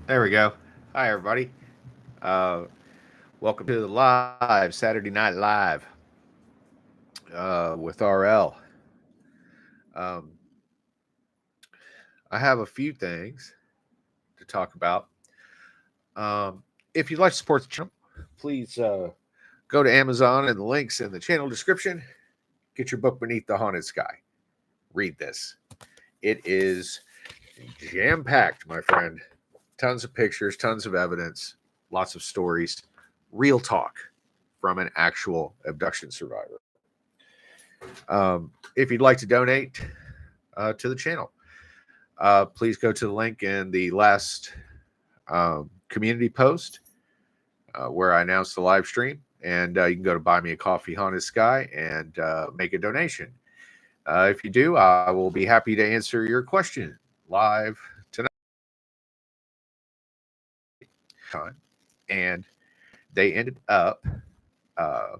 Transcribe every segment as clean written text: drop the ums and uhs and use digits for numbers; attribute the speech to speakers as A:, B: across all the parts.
A: There we go. Hi, everybody. Uh, Welcome to the live Saturday Night Live with RL. Um, I have a few things to talk about. If you'd like to support the channel, please go to Amazon and the links in the channel description. Get your book Beneath the Haunted Sky. Read this. It is jam packed, my friend. Tons of pictures, tons of evidence, lots of stories, real talk from an actual abduction survivor. If you'd like to donate to the channel, please go to the link in the last community post where I announced the live stream. And you can go to Buy Me a Coffee Haunted Sky and make a donation. If you do, I will be happy to answer your question live tonight. Time. And they ended up uh,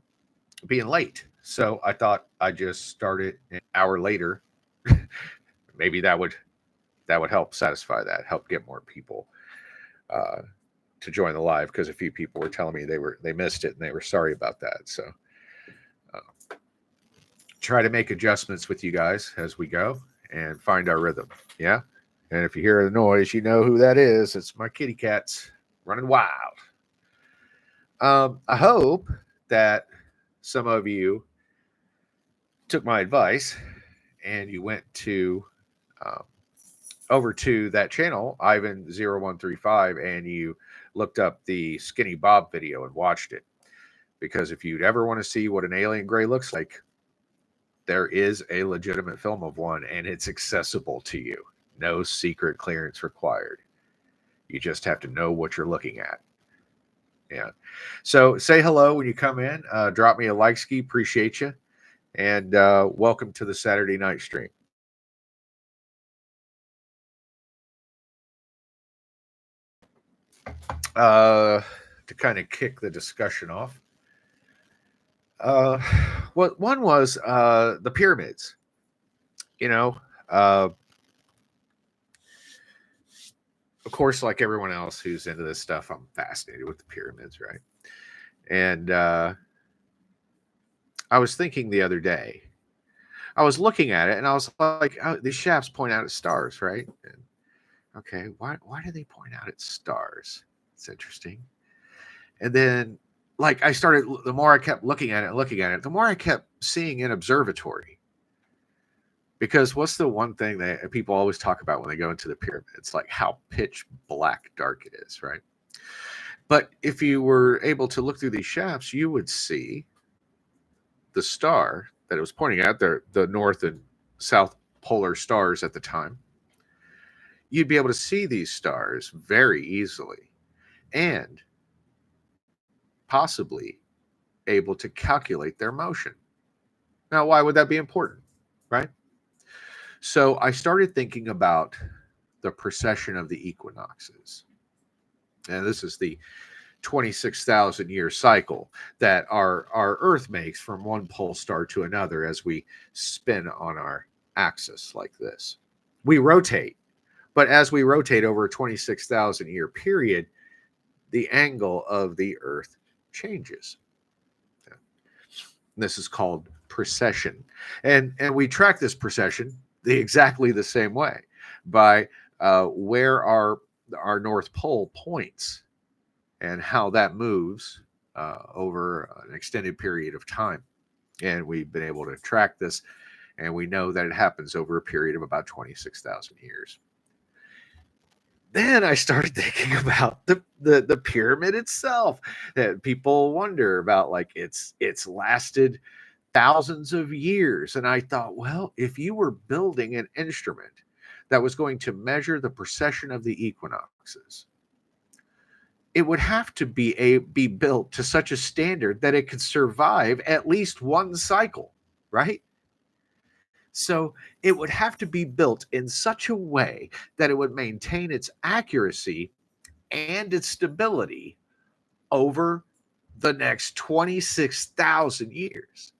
A: being late. So I thought I'd just start it an hour later. Maybe that would help satisfy that, help get more people uh, to join the live, because a few people were telling me they missed it and they were sorry about that. So try to make adjustments with you guys as we go and find our rhythm. Yeah. And if you hear the noise, you know who that is. It's my kitty cats running wild. I hope that some of you took my advice and you went to um, over to that channel, Ivan0135, and you looked up the Skinny Bob video and watched it. Because if you'd ever want to see what an alien gray looks like, there is a legitimate film of one, and it's accessible to you. No secret clearance required. You just have to know what you're looking at. Yeah. So say hello when you come in. Drop me a like ski. Appreciate you. And welcome to the Saturday night stream. To kind of kick the discussion off, uh, what one was the pyramids. You know, uh, of course, like everyone else who's into this stuff, I'm fascinated with the pyramids, right? And I was thinking the other day, I was looking at it and I was like, oh, these shafts point out at stars, right? And, okay, why do they point out at stars? It's interesting. And then, like, I started, the more I kept looking at it, the more I kept seeing an observatory. Because what's the one thing that people always talk about when they go into the pyramids? Like how pitch black dark it is, right? But if you were able to look through these shafts, you would see the star that it was pointing at, the north and south polar stars at the time. You'd be able to see these stars very easily and possibly able to calculate their motion. Now, why would that be important, right? So I started thinking about the precession of the equinoxes. And this is the 26,000 year cycle that our Earth makes from one pole star to another as we spin on our axis like this. We rotate, but as we rotate over a 26,000 year period, the angle of the Earth changes. This is called precession. And we track this precession exactly the same way by where our North Pole points and how that moves over an extended period of time. And we've been able to track this, and we know that it happens over a period of about 26,000 years. Then I started thinking about the pyramid itself. That people wonder about, like it's lasted thousands of years. And I thought, well, if you were building an instrument that was going to measure the precession of the equinoxes, it would have to be built to such a standard that it could survive at least one cycle, right? So it would have to be built in such a way that it would maintain its accuracy and its stability over the next 26,000 years,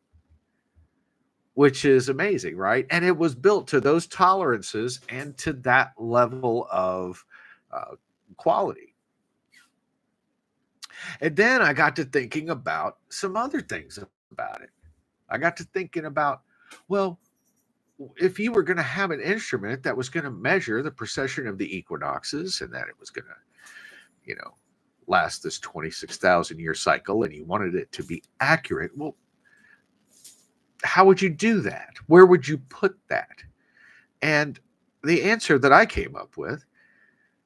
A: which is amazing, right? And it was built to those tolerances and to that level of uh, quality. And then I got to thinking about some other things about it. I got to thinking about, well, if you were going to have an instrument that was going to measure the precession of the equinoxes and that it was going to, last this 26,000 year cycle and you wanted it to be accurate, well, how would you do that? Where would you put that? And the answer that I came up with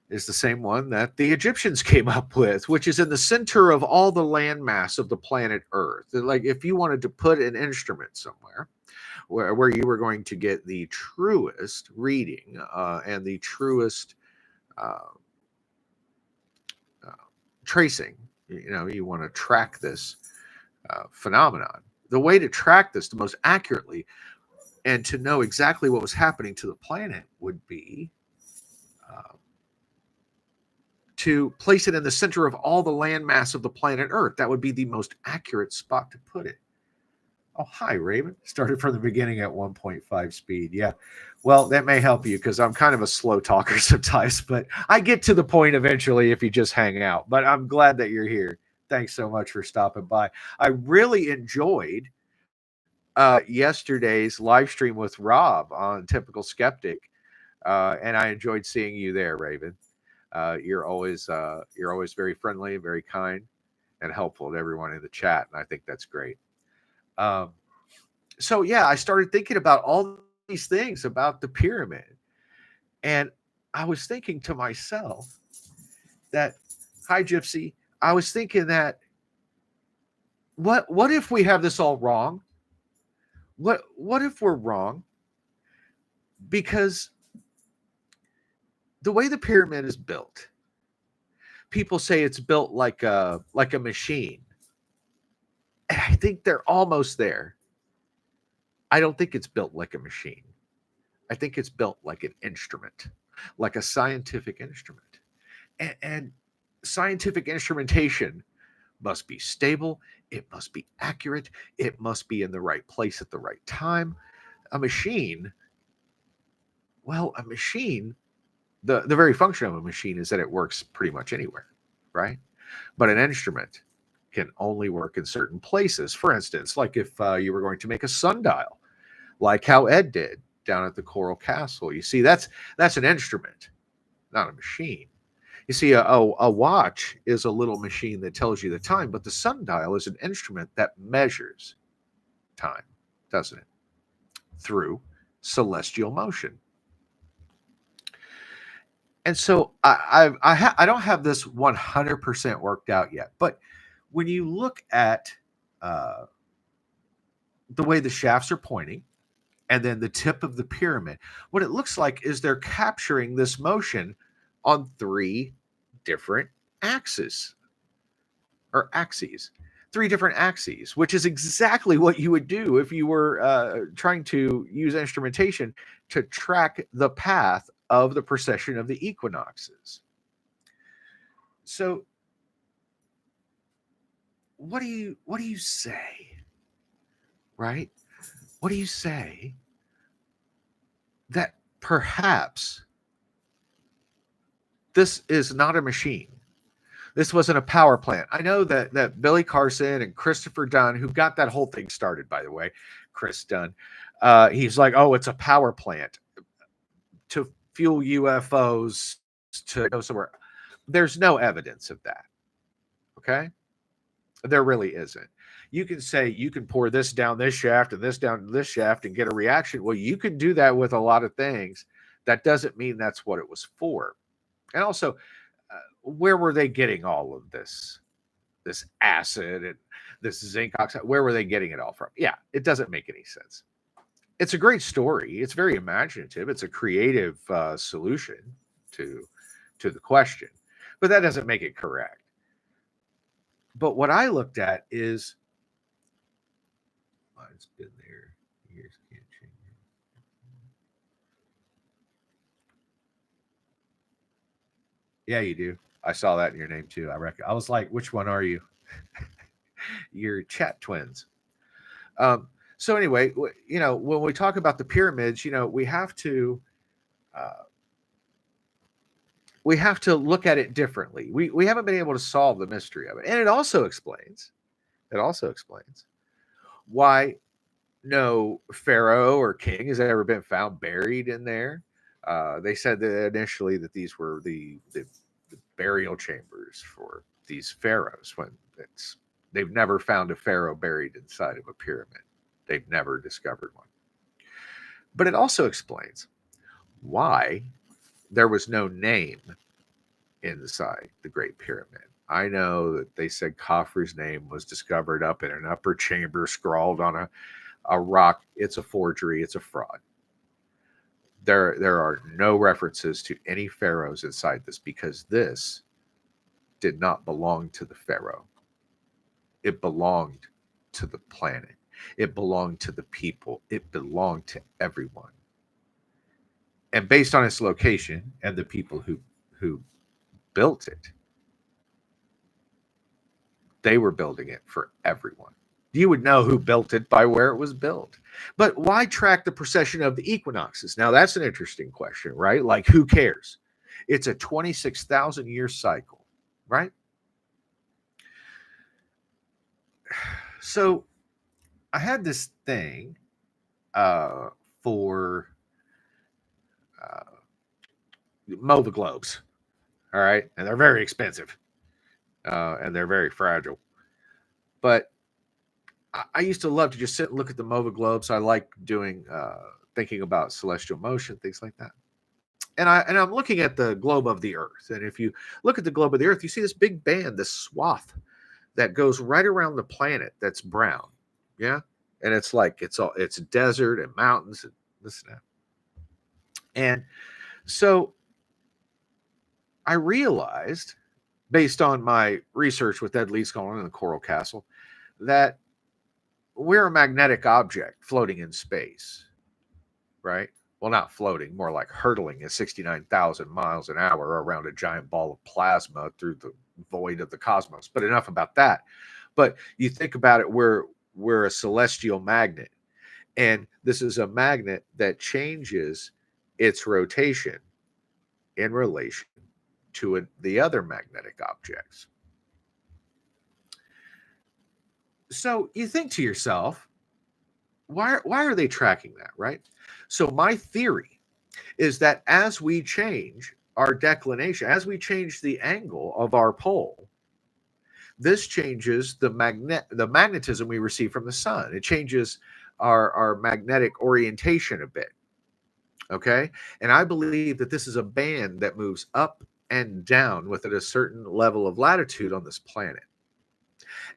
A: is the same one that the Egyptians came up with, which is in the center of all the landmass of the planet Earth. Like if you wanted to put an instrument somewhere where you were going to get the truest reading and the truest uh, tracing, you want to track this phenomenon. The way to track this the most accurately and to know exactly what was happening to the planet would be to place it in the center of all the landmass of the planet Earth. That would be the most accurate spot to put it. Oh, hi, Raven. Started from the beginning at 1.5 speed. Yeah. Well, that may help you because I'm kind of a slow talker sometimes, but I get to the point eventually if you just hang out. But I'm glad that you're here. Thanks so much for stopping by. I really enjoyed yesterday's live stream with Rob on Typical Skeptic, and I enjoyed seeing you there, Raven. You're always very friendly, very kind, and helpful to everyone in the chat, and I think that's great. So yeah, I started thinking about all these things about the pyramid, and I was thinking to myself that, hi Gypsy, I was thinking that what if we have this all wrong? What if we're wrong? Because the way the pyramid is built, people say it's built like a machine. And I think they're almost there. I don't think it's built like a machine. I think it's built like an instrument, like a scientific instrument. And scientific instrumentation must be stable. It must be accurate. It must be in the right place at the right time. A machine, the very function of a machine is that it works pretty much anywhere, right? But an instrument can only work in certain places. For instance, like if you were going to make a sundial, like how Ed did down at the Coral Castle. You see, that's an instrument, not a machine. You see, a watch is a little machine that tells you the time, but the sundial is an instrument that measures time, doesn't it? Through celestial motion. And so I don't have this 100% worked out yet, but when you look at the way the shafts are pointing, and then the tip of the pyramid, what it looks like is they're capturing this motion on three different axes, which is exactly what you would do if you were trying to use instrumentation to track the path of the precession of the equinoxes. So what do you say, right? What do you say that perhaps this is not a machine? This wasn't a power plant. I know that Billy Carson and Christopher Dunn, who got that whole thing started, by the way, Chris Dunn, he's like, oh, it's a power plant to fuel UFOs to go somewhere. There's no evidence of that. Okay? There really isn't. You can say you can pour this down this shaft and this down this shaft and get a reaction. Well, you can do that with a lot of things. That doesn't mean that's what it was for. And also, where were they getting all of this acid and this zinc oxide? Where were they getting it all from? Yeah, it doesn't make any sense. It's a great story. It's very imaginative. It's a creative solution to the question, but that doesn't make it correct. But what I looked at is, it's been there. Years can't change it. Yeah, you do. I saw that in your name too. I reckon. I was like, which one are you? You're chat twins. So anyway, when we talk about the pyramids, we have to we have to look at it differently. We haven't been able to solve the mystery of it. And it also explains why no pharaoh or king has ever been found buried in there. They said that initially that these were the burial chambers for these pharaohs, when they've never found a pharaoh buried inside of a pyramid. They've never discovered one. But it also explains why there was no name inside the Great Pyramid. I know that they said Khafre's name was discovered up in an upper chamber, scrawled on a rock. It's a forgery. It's a fraud. There are no references to any pharaohs inside this, because this did not belong to the pharaoh. It belonged to the planet. It belonged to the people. It belonged to everyone. And based on its location and the people who built it, they were building it for everyone. You would know who built it by where it was built. But why track the precession of the equinoxes? Now, that's an interesting question, right? Like, who cares? It's a 26,000 year cycle, right? So I had this thing for mow the globes, all right? And they're very expensive, and they're very fragile. But I used to love to just sit and look at the MOVA globes. I like doing thinking about celestial motion, things like that. And I'm looking at the globe of the Earth. And if you look at the globe of the Earth, you see this big band, this swath that goes right around the planet that's brown. Yeah. And it's like it's desert and mountains and this and that. And so I realized, based on my research with Ed Leedskalnin and the Coral Castle, that we're a magnetic object floating in space, right? Well, not floating, more like hurtling at 69,000 miles an hour around a giant ball of plasma through the void of the cosmos. But enough about that. But you think about it, we're a celestial magnet. And this is a magnet that changes its rotation in relation to the other magnetic objects. So you think to yourself, why are they tracking that, right? So my theory is that as we change our declination, as we change the angle of our pole, this changes the magnetism we receive from the sun. It changes our magnetic orientation a bit. Okay. And I believe that this is a band that moves up and down within a certain level of latitude on this planet.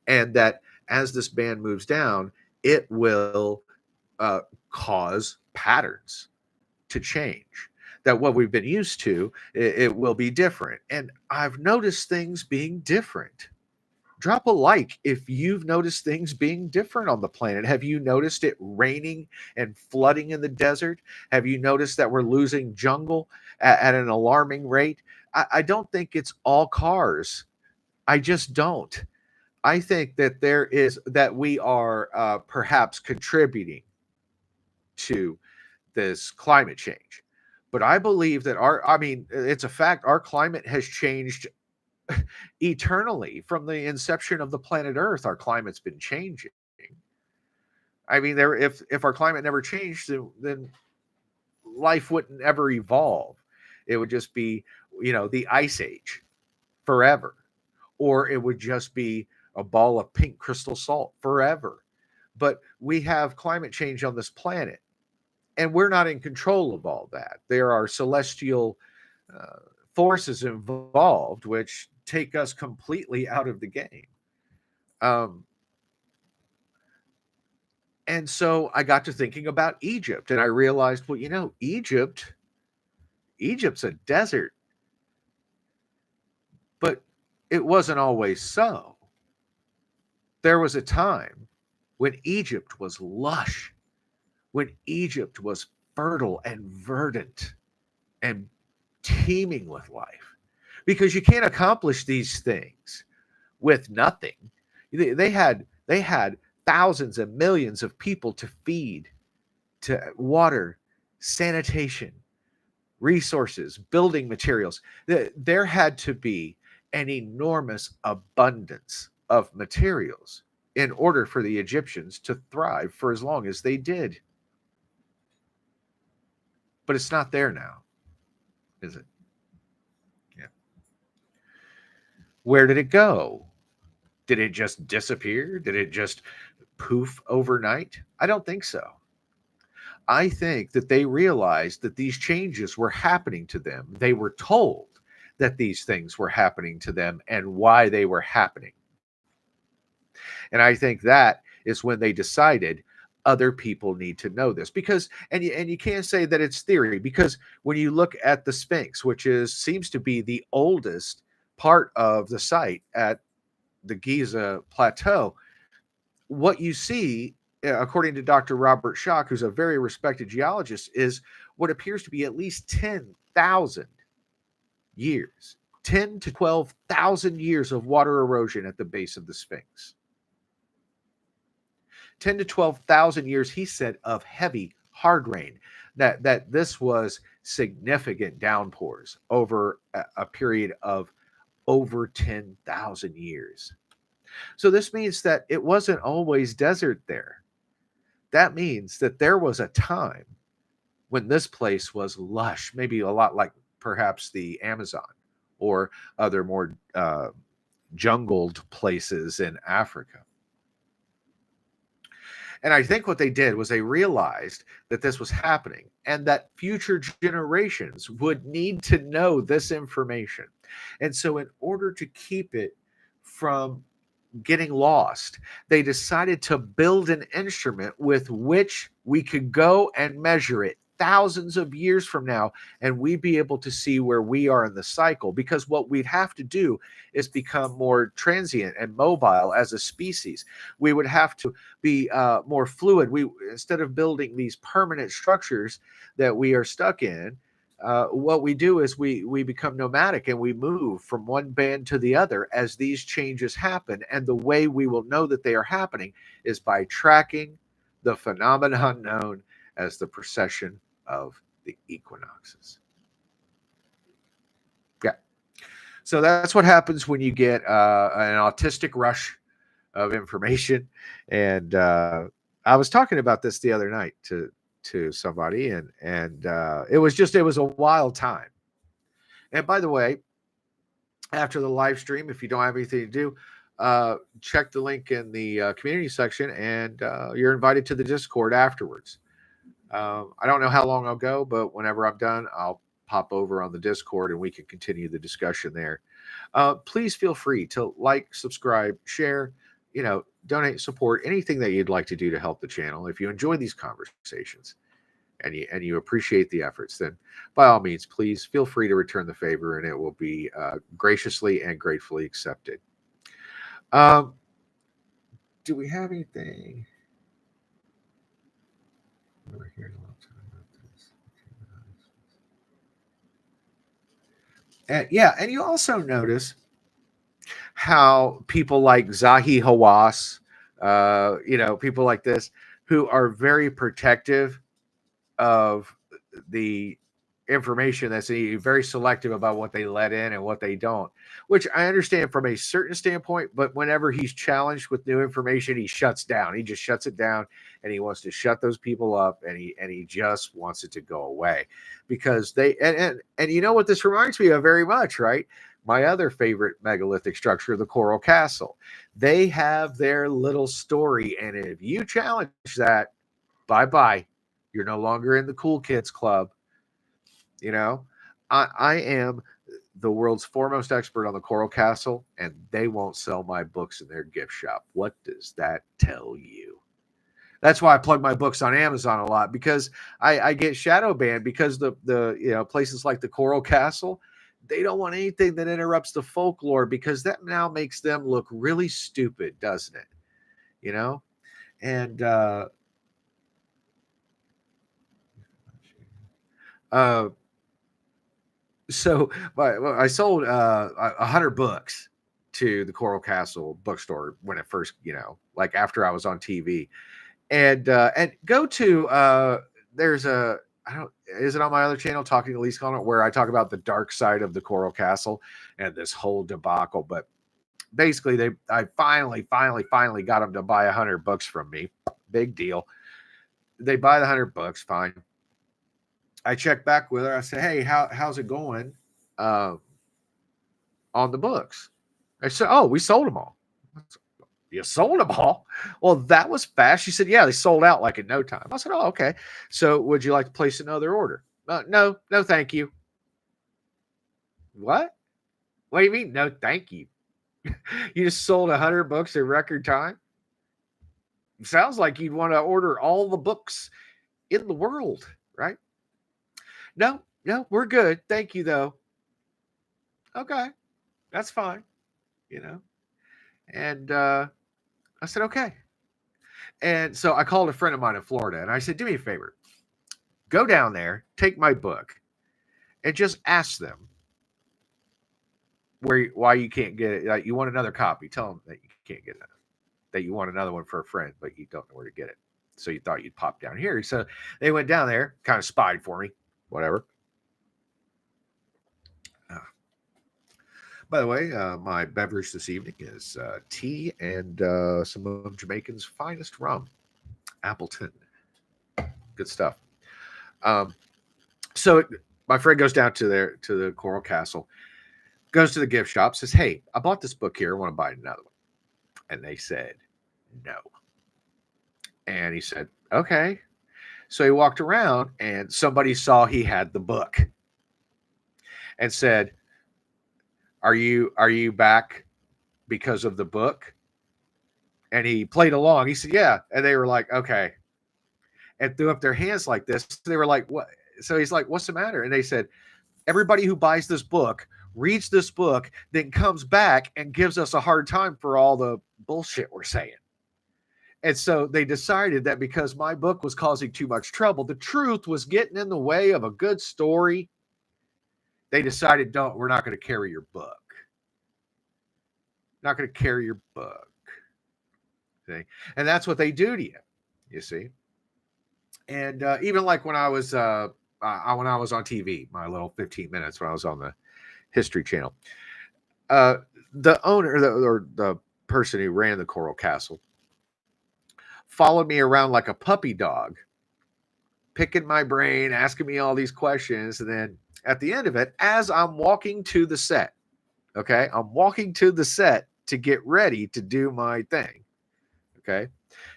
A: And that as this band moves down, it will cause patterns to change. That what we've been used to, it will be different. And I've noticed things being different. Drop a like if you've noticed things being different on the planet. Have you noticed it raining and flooding in the desert? Have you noticed that we're losing jungle at an alarming rate? I don't think it's all cars. I just don't. I think that we are perhaps contributing to this climate change. But I believe that it's a fact, our climate has changed eternally from the inception of the planet Earth. Our climate's been changing. I mean, if our climate never changed, then life wouldn't ever evolve. It would just be, the ice age forever, or it would just be a ball of pink crystal salt forever. But we have climate change on this planet, and we're not in control of all that. There are celestial forces involved which take us completely out of the game. And so I got to thinking about Egypt, and I realized, well, Egypt's a desert, but it wasn't always so. There was a time when Egypt was lush, when Egypt was fertile and verdant and teeming with life, because you can't accomplish these things with nothing. They had thousands and millions of people to feed, to water, sanitation, resources, building materials. There had to be an enormous abundance of materials in order for the Egyptians to thrive for as long as they did. But it's not there now, is it? Yeah. Where did it go? Did it just disappear? Did it just poof overnight? I don't think so. I think that they realized that these changes were happening to them. They were told that these things were happening to them and why they were happening. And I think that is when they decided other people need to know this, because you can't say that it's theory, because when you look at the Sphinx, which seems to be the oldest part of the site at the Giza plateau, what you see, according to Dr. Robert Schoch, who's a very respected geologist, is what appears to be at least 10,000 years, 10 to 12,000 years of water erosion at the base of the Sphinx. 10 to 12,000 years, he said, of heavy, hard rain. That this was significant downpours over a period of over 10,000 years. So this means that it wasn't always desert there. That means that there was a time when this place was lush, maybe a lot like perhaps the Amazon or other more jungled places in Africa. And I think what they did was they realized that this was happening and that future generations would need to know this information. And so in order to keep it from getting lost, they decided to build an instrument with which we could go and measure it thousands of years from now, and we'd be able to see where we are in the cycle. Because what we'd have to do is become more transient and mobile as a species. We would have to be more fluid. Instead of building these permanent structures that we are stuck in, what we do is we become nomadic, and we move from one band to the other as these changes happen. And the way we will know that they are happening is by tracking the phenomenon known as the precession of the equinoxes. Yeah. So that's what happens when you get an autistic rush of information. And I was talking about this the other night to somebody, and it was a wild time. And by the way, after the live stream, if you don't have anything to do, check the link in the community section, and you're invited to the Discord afterwards. I don't know how long I'll go, but whenever I'm done, I'll pop over on the Discord and we can continue the discussion there. Please feel free to like, subscribe, share, donate, support, anything that you'd like to do to help the channel. If you enjoy these conversations and you appreciate the efforts, then by all means, please feel free to return the favor, and it will be graciously and gratefully accepted. Do we have anything? We're hearing a long time about this. And you also notice how people like Zahi Hawass, people like this, who are very protective of the information that's very selective about what they let in and what they don't, which I understand from a certain standpoint. But whenever he's challenged with new information, he shuts down. He just shuts it down, and he wants to shut those people up, and he just wants it to go away, because they and you know what this reminds me of very much, right? My other favorite megalithic structure, the Coral Castle. They have their little story, and if you challenge that, bye-bye. You're no longer in the cool kids club. I am the world's foremost expert on the Coral Castle, and they won't sell my books in their gift shop. What does that tell you? That's why I plug my books on Amazon a lot, because I get shadow banned, because the places like the Coral Castle, they don't want anything that interrupts the folklore, because that now makes them look really stupid, doesn't it? And so I sold 100 books to the Coral Castle bookstore when it first, like after I was on TV, and go to there's a is it on my other channel, Talking to Least Comment, where I talk about the dark side of the Coral Castle and this whole debacle. But basically, I finally got them to buy $100 from me. Big deal. They buy the $100, fine. I check back with her. I say, hey, how's it going on the books? I said, oh, we sold them all. You sold them all? Well, that was fast. She said, yeah, they sold out like in no time. I said, oh, okay. So would you like to place another order? No, thank you. What? What do you mean? No, thank you. You just sold 100 books in record time? Sounds like you'd want to order all the books in the world, right? No, we're good. Thank you, though. Okay, that's fine. And I said, okay. And so I called a friend of mine in Florida, and I said, do me a favor. Go down there, take my book, and just ask them why you can't get it. Like, you want another copy. Tell them that you can't get it. That you want another one for a friend, but you don't know where to get it. So you thought you'd pop down here. So they went down there, kind of spied for me, whatever. By the way, my beverage this evening is tea and some of Jamaican's finest rum, Appleton. Good stuff. So my friend goes down to the Coral Castle, goes to the gift shop, says, hey, I bought this book here. I want to buy another one. And they said, no. And he said, okay. So he walked around and somebody saw he had the book and said, Are you back because of the book? And he played along. He said, yeah. And they were like, okay. And threw up their hands like this. They were like, what? So he's like, what's the matter? And they said, everybody who buys this book, reads this book, then comes back and gives us a hard time for all the bullshit we're saying. And so they decided that because my book was causing too much trouble, the truth was getting in the way of a good story, they decided, we're not going to carry your book. Not going to carry your book. See? And that's what they do to you, you see. And even like when I was on TV, my little 15 minutes when I was on the History Channel, the owner or the person who ran the Coral Castle followed me around like a puppy dog, picking my brain, asking me all these questions. And then at the end of it, as I'm walking to the set, okay, I'm walking to the set to get ready to do my thing, okay,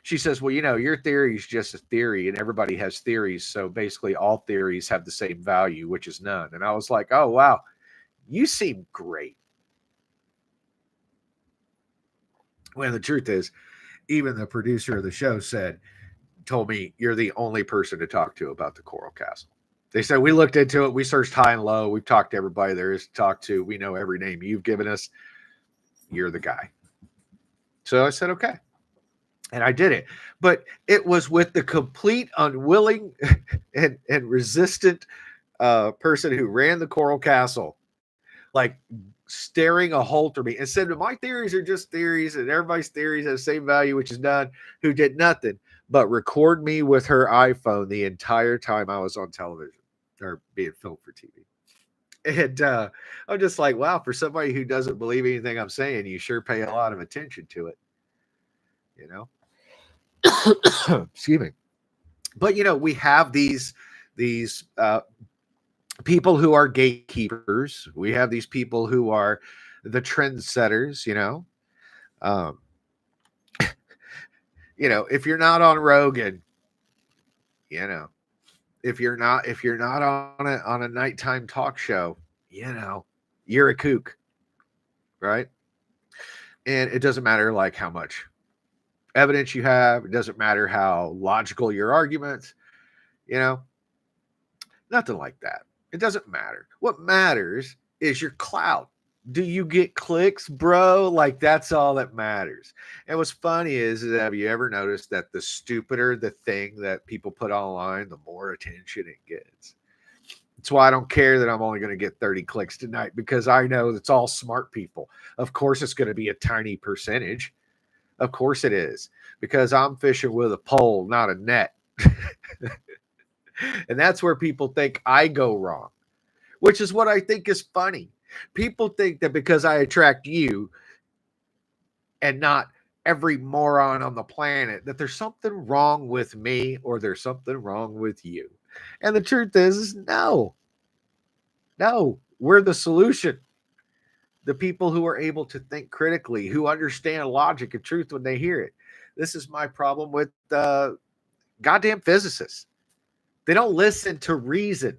A: she says, well, your theory is just a theory and everybody has theories. So basically all theories have the same value, which is none. And I was like, oh, wow, you seem great. When the truth is, even the producer of the show told me, you're the only person to talk to about the Coral Castle. They said, we looked into it. We searched high and low. We've talked to everybody there is to talk to. We know every name you've given us. You're the guy. So I said, okay. And I did it. But it was with the complete unwilling and resistant person who ran the Coral Castle, like staring a hole through me and said, my theories are just theories and everybody's theories have the same value, which is none, who did nothing but record me with her iPhone the entire time I was on television or being filmed for TV. And I'm just like, wow, for somebody who doesn't believe anything I'm saying, you sure pay a lot of attention to it, Excuse me. But, we have these people who are gatekeepers. We have these people who are the trendsetters, if you're not on Rogan, if you're not on a nighttime talk show, you're a kook, right? And it doesn't matter like how much evidence you have. It doesn't matter how logical your arguments, nothing like that. It doesn't matter. What matters is your clout. Do you get clicks, bro? Like, that's all that matters. And what's funny is have you ever noticed that the stupider the thing that people put online, the more attention it gets? That's why I don't care that I'm only going to get 30 clicks tonight, because I know it's all smart people. Of course, it's going to be a tiny percentage. Of course it is, because I'm fishing with a pole, not a net. And that's where people think I go wrong, which is what I think is funny. People think that because I attract you and not every moron on the planet, that there's something wrong with me or there's something wrong with you. And the truth is no, we're the solution. The people who are able to think critically, who understand logic and truth when they hear it. This is my problem with goddamn physicists. They don't listen to reason.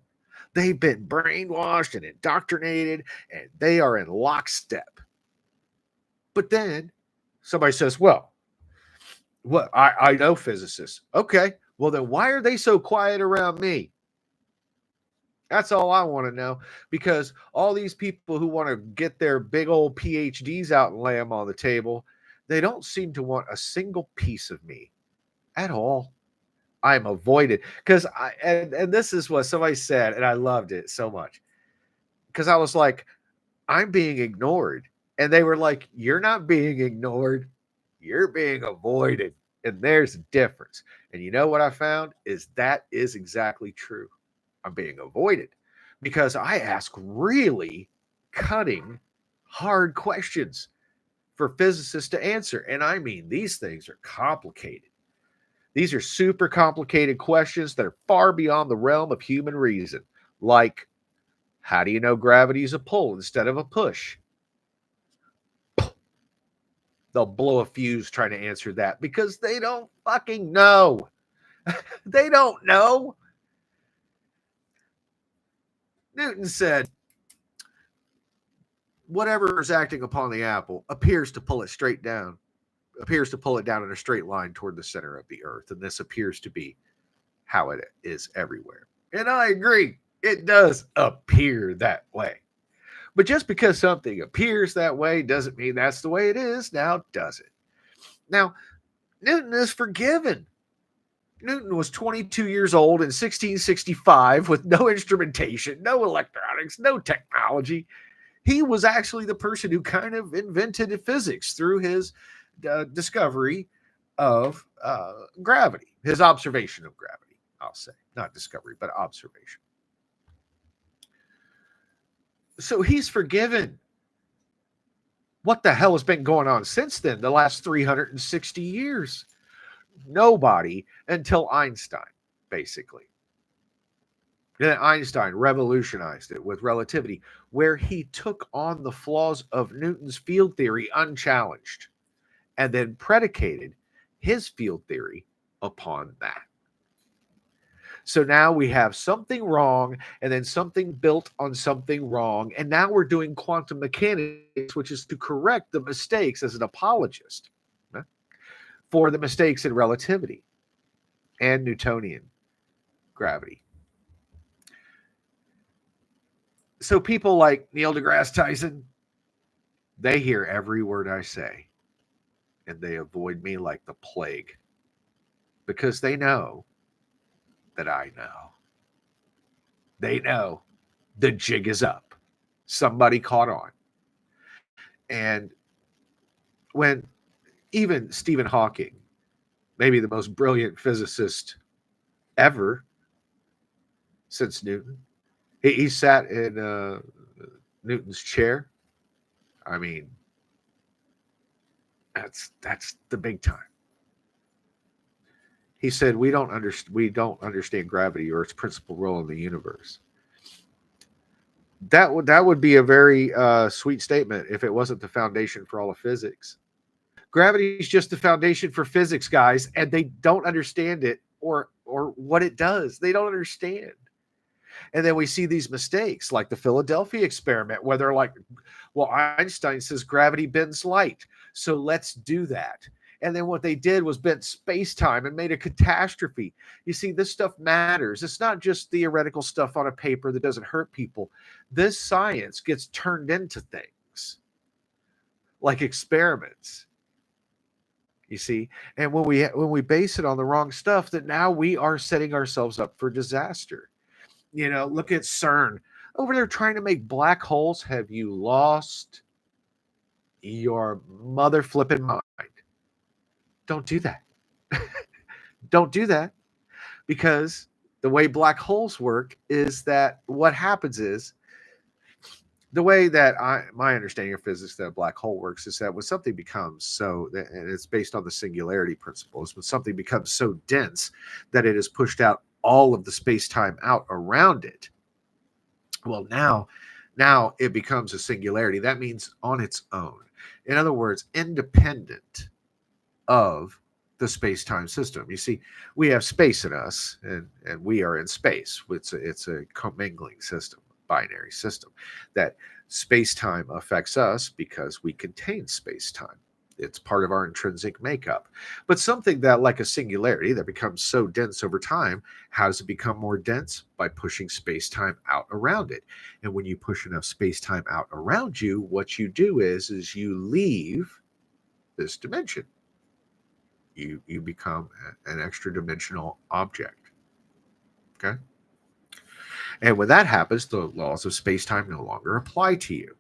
A: They've been brainwashed and indoctrinated, and they are in lockstep. But then somebody says, well, what? I know physicists. Okay, well then why are they so quiet around me? That's all I want to know, because all these people who want to get their big old PhDs out and lay them on the table, they don't seem to want a single piece of me at all. I'm avoided because and this is what somebody said, and I loved it so much because I was like, I'm being ignored. And they were like, you're not being ignored, you're being avoided. And there's a difference. And you know what I found is that is exactly true. I'm being avoided because I ask really cutting, hard questions for physicists to answer. And I mean, these things are complicated. These are super complicated questions that are far beyond the realm of human reason. Like, how do you know gravity is a pull instead of a push? They'll blow a fuse trying to answer that because they don't fucking know. They don't know. Newton said, whatever is acting upon the apple appears to pull it straight down, appears to pull it down in a straight line toward the center of the earth. And this appears to be how it is everywhere. And I agree. It does appear that way. But just because something appears that way doesn't mean that's the way it is, now does it? Now, Newton is forgiven. Newton was 22 years old in 1665 with no instrumentation, no electronics, no technology. He was actually the person who kind of invented physics through his discovery of gravity, his observation of gravity, I'll say. Not discovery, but observation. So he's forgiven. What the hell has been going on since then, the last 360 years? Nobody until Einstein, basically. And Einstein revolutionized it with relativity, where he took on the flaws of Newton's field theory unchallenged and then predicated his field theory upon that. So now we have something wrong and then something built on something wrong. And now we're doing quantum mechanics, which is to correct the mistakes as an apologist for the mistakes in relativity and Newtonian gravity. So people like Neil deGrasse Tyson, they hear every word I say and they avoid me like the plague because they know that I know. They know the jig is up. Somebody caught on. And when even Stephen Hawking, maybe the most brilliant physicist ever since Newton, he sat in Newton's chair. I mean, that's the big time. He said, we don't understand gravity or its principal role in the universe. That would be a very sweet statement if it wasn't the foundation for all of physics. Gravity is just the foundation for physics, guys, and they don't understand it or what it does. They don't understand. And then we see these mistakes like the Philadelphia experiment where they're like, well, Einstein says gravity bends light, so let's do that. And then what they did was bent space-time and made a catastrophe. You see, this stuff matters. It's not just theoretical stuff on a paper that doesn't hurt people. This science gets turned into things like experiments. You see, and when we base it on the wrong stuff, that now we are setting ourselves up for disaster. You know, look at CERN over there trying to make black holes. Have you lost your mother flipping mind? Don't do that. Don't do that, because The way black holes work is that what happens is the way that my understanding of physics that a black hole works is that when something becomes so, and it's based on the singularity principles, when something becomes so dense that it has pushed out all of the space-time out around it, well, now it becomes a singularity. That means on its own. In other words, independent of the space-time system. You see, we have space in us, and we are in space. It's a commingling system, binary system. That space-time affects us because we contain space-time. It's part of our intrinsic makeup. But something that, like a singularity, that becomes so dense over time, how does it become more dense? By pushing space-time out around it. And when you push enough space-time out around you, what you do is you leave this dimension. You become an extra dimensional object. Okay? And when that happens, the laws of space-time no longer apply to you.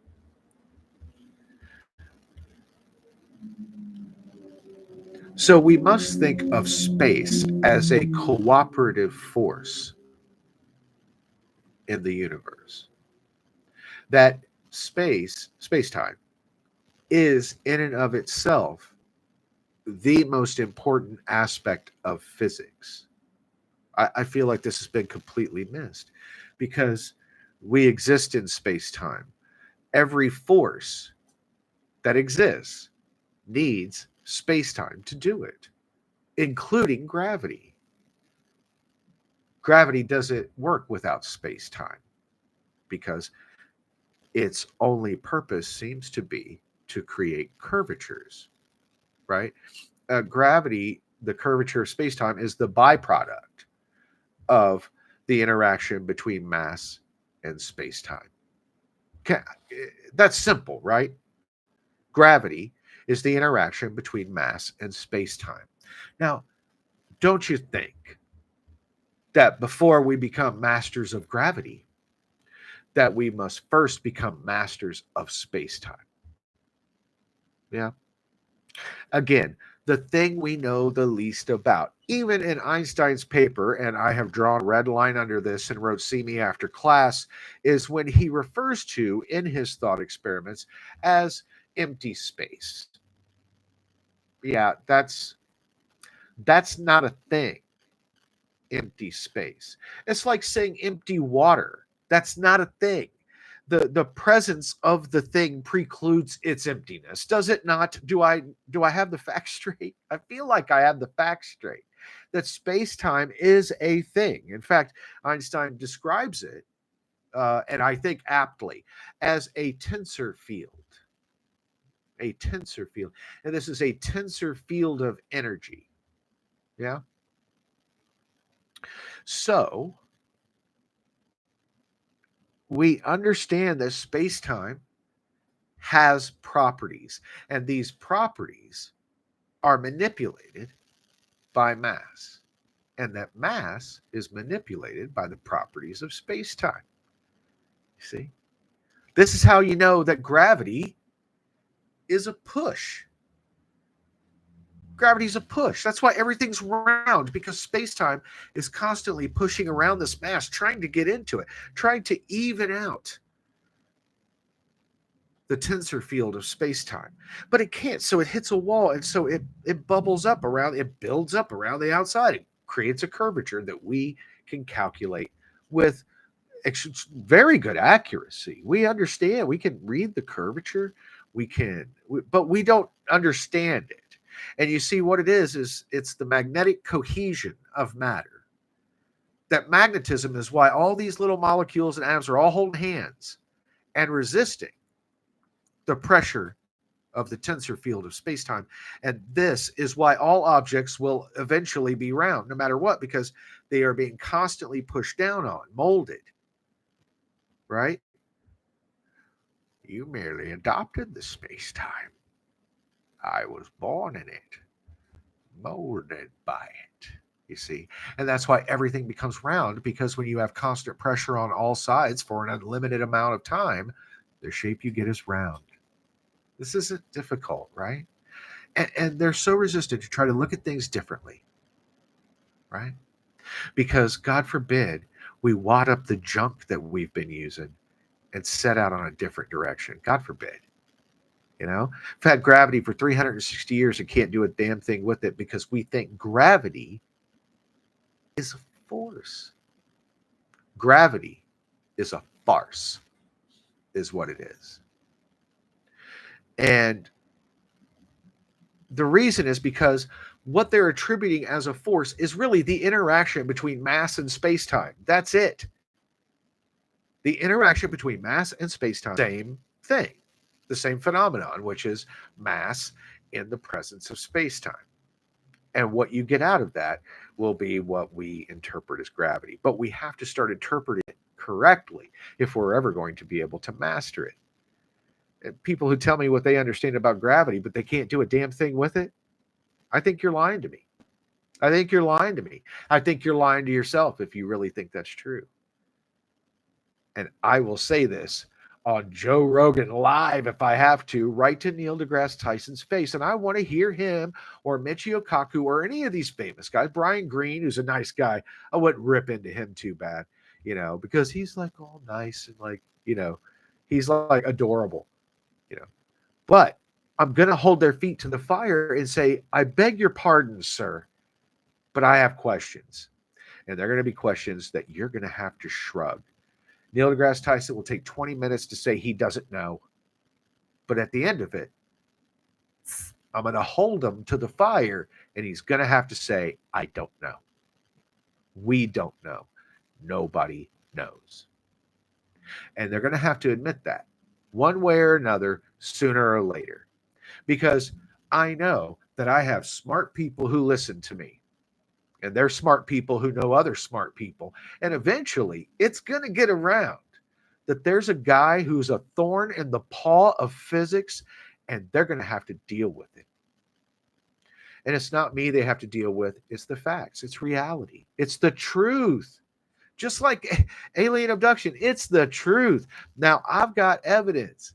A: So we must think of space as a cooperative force in the universe. That space-time, is in and of itself the most important aspect of physics. I feel like this has been completely missed because we exist in space-time. Every force that exists needs space-time to do it, including gravity. Gravity doesn't work without space-time because its only purpose seems to be to create curvatures, right? Gravity, the curvature of space-time, is the byproduct of the interaction between mass and space-time. That's simple, right? Gravity is the interaction between mass and space-time. Now, don't you think that before we become masters of gravity, that we must first become masters of space-time? Yeah. Again, the thing we know the least about, even in Einstein's paper, and I have drawn a red line under this and wrote "see me after class," is when he refers to in his thought experiments as empty space. Yeah, that's not a thing. Empty space. It's like saying empty water. That's not a thing. The presence of the thing precludes its emptiness, does it not? Do I have the facts straight? I feel like I have the facts straight. That space-time is a thing. In fact, Einstein describes it, and I think aptly, as a tensor field. A tensor field. And this is a tensor field of energy. Yeah. So we understand that space-time has properties, and these properties are manipulated by mass, and that mass is manipulated by the properties of space-time. You see? This is how you know that gravity is a push. Gravity's a push. That's why everything's round, because space-time is constantly pushing around this mass, trying to get into it, trying to even out the tensor field of space-time. But it can't, so it hits a wall, and so it bubbles up around, it builds up around the outside. It creates a curvature that we can calculate with very good accuracy. We understand, we can read the curvature, but we don't understand it. And you see what it is it's the magnetic cohesion of matter. That magnetism is why all these little molecules and atoms are all holding hands and resisting the pressure of the tensor field of space-time. And this is why all objects will eventually be round, no matter what, because they are being constantly pushed down on, molded. Right? You merely adopted the space-time. I was born in it, molded by it. You see? And that's why everything becomes round, because when you have constant pressure on all sides for an unlimited amount of time, the shape you get is round. This isn't difficult, right? And they're so resistant to try to look at things differently, right? because God forbid we wad up the junk that we've been using and set out on a different direction. God forbid. We've had gravity for 360 years and can't do a damn thing with it because we think gravity is a force. Gravity is a farce, is what it is. And the reason is because what they're attributing as a force is really the interaction between mass and space-time. That's it. The interaction between mass and space-time, same thing, the same phenomenon, which is mass in the presence of space-time. And what you get out of that will be what we interpret as gravity. But we have to start interpreting it correctly if we're ever going to be able to master it. And people who tell me what they understand about gravity, but they can't do a damn thing with it, I think you're lying to me. I think you're lying to me. I think you're lying to yourself if you really think that's true. And I will say this on Joe Rogan Live if I have to, right to Neil deGrasse Tyson's face. And I want to hear him or Michio Kaku or any of these famous guys. Brian Greene, who's a nice guy. I wouldn't rip into him too bad, because he's like all nice and like, he's like adorable, But I'm going to hold their feet to the fire and say, I beg your pardon, sir, but I have questions. And they're going to be questions that you're going to have to shrug. Neil deGrasse Tyson will take 20 minutes to say he doesn't know. But at the end of it, I'm going to hold him to the fire, and he's going to have to say, I don't know. We don't know. Nobody knows. And they're going to have to admit that one way or another, sooner or later. Because I know that I have smart people who listen to me. And they're smart people who know other smart people. And eventually, it's going to get around that there's a guy who's a thorn in the paw of physics, and they're going to have to deal with it. And it's not me they have to deal with. It's the facts. It's reality. It's the truth. Just like alien abduction, it's the truth. Now, I've got evidence.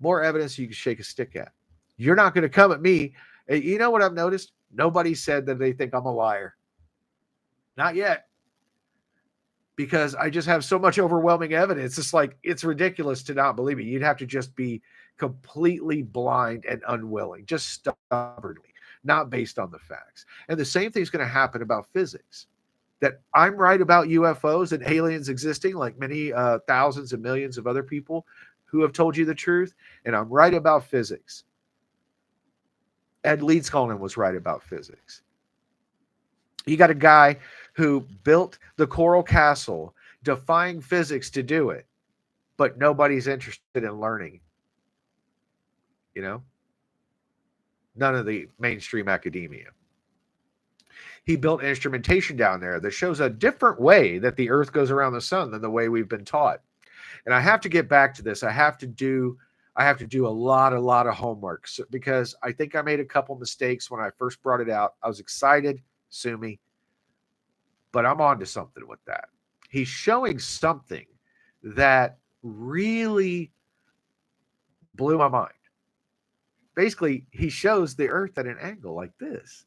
A: More evidence you can shake a stick at. You're not going to come at me. You know what I've noticed? Nobody said that they think I'm a liar. Not yet. Because I just have so much overwhelming evidence. It's like, it's ridiculous to not believe it. You'd have to just be completely blind and unwilling, just stubbornly, not based on the facts. And the same thing's going to happen about physics. That I'm right about UFOs and aliens existing, like many thousands and millions of other people who have told you the truth. And I'm right about physics. Ed Leedskalnin was right about physics. You got a guy who built the Coral Castle, defying physics to do it, but nobody's interested in learning. None of the mainstream academia. He built instrumentation down there that shows a different way that the Earth goes around the sun than the way we've been taught. And I have to get back to this. I have to do a lot of homework because I think I made a couple mistakes when I first brought it out. I was excited, sue me, but I'm on to something with that. He's showing something that really blew my mind. Basically, he shows the Earth at an angle like this,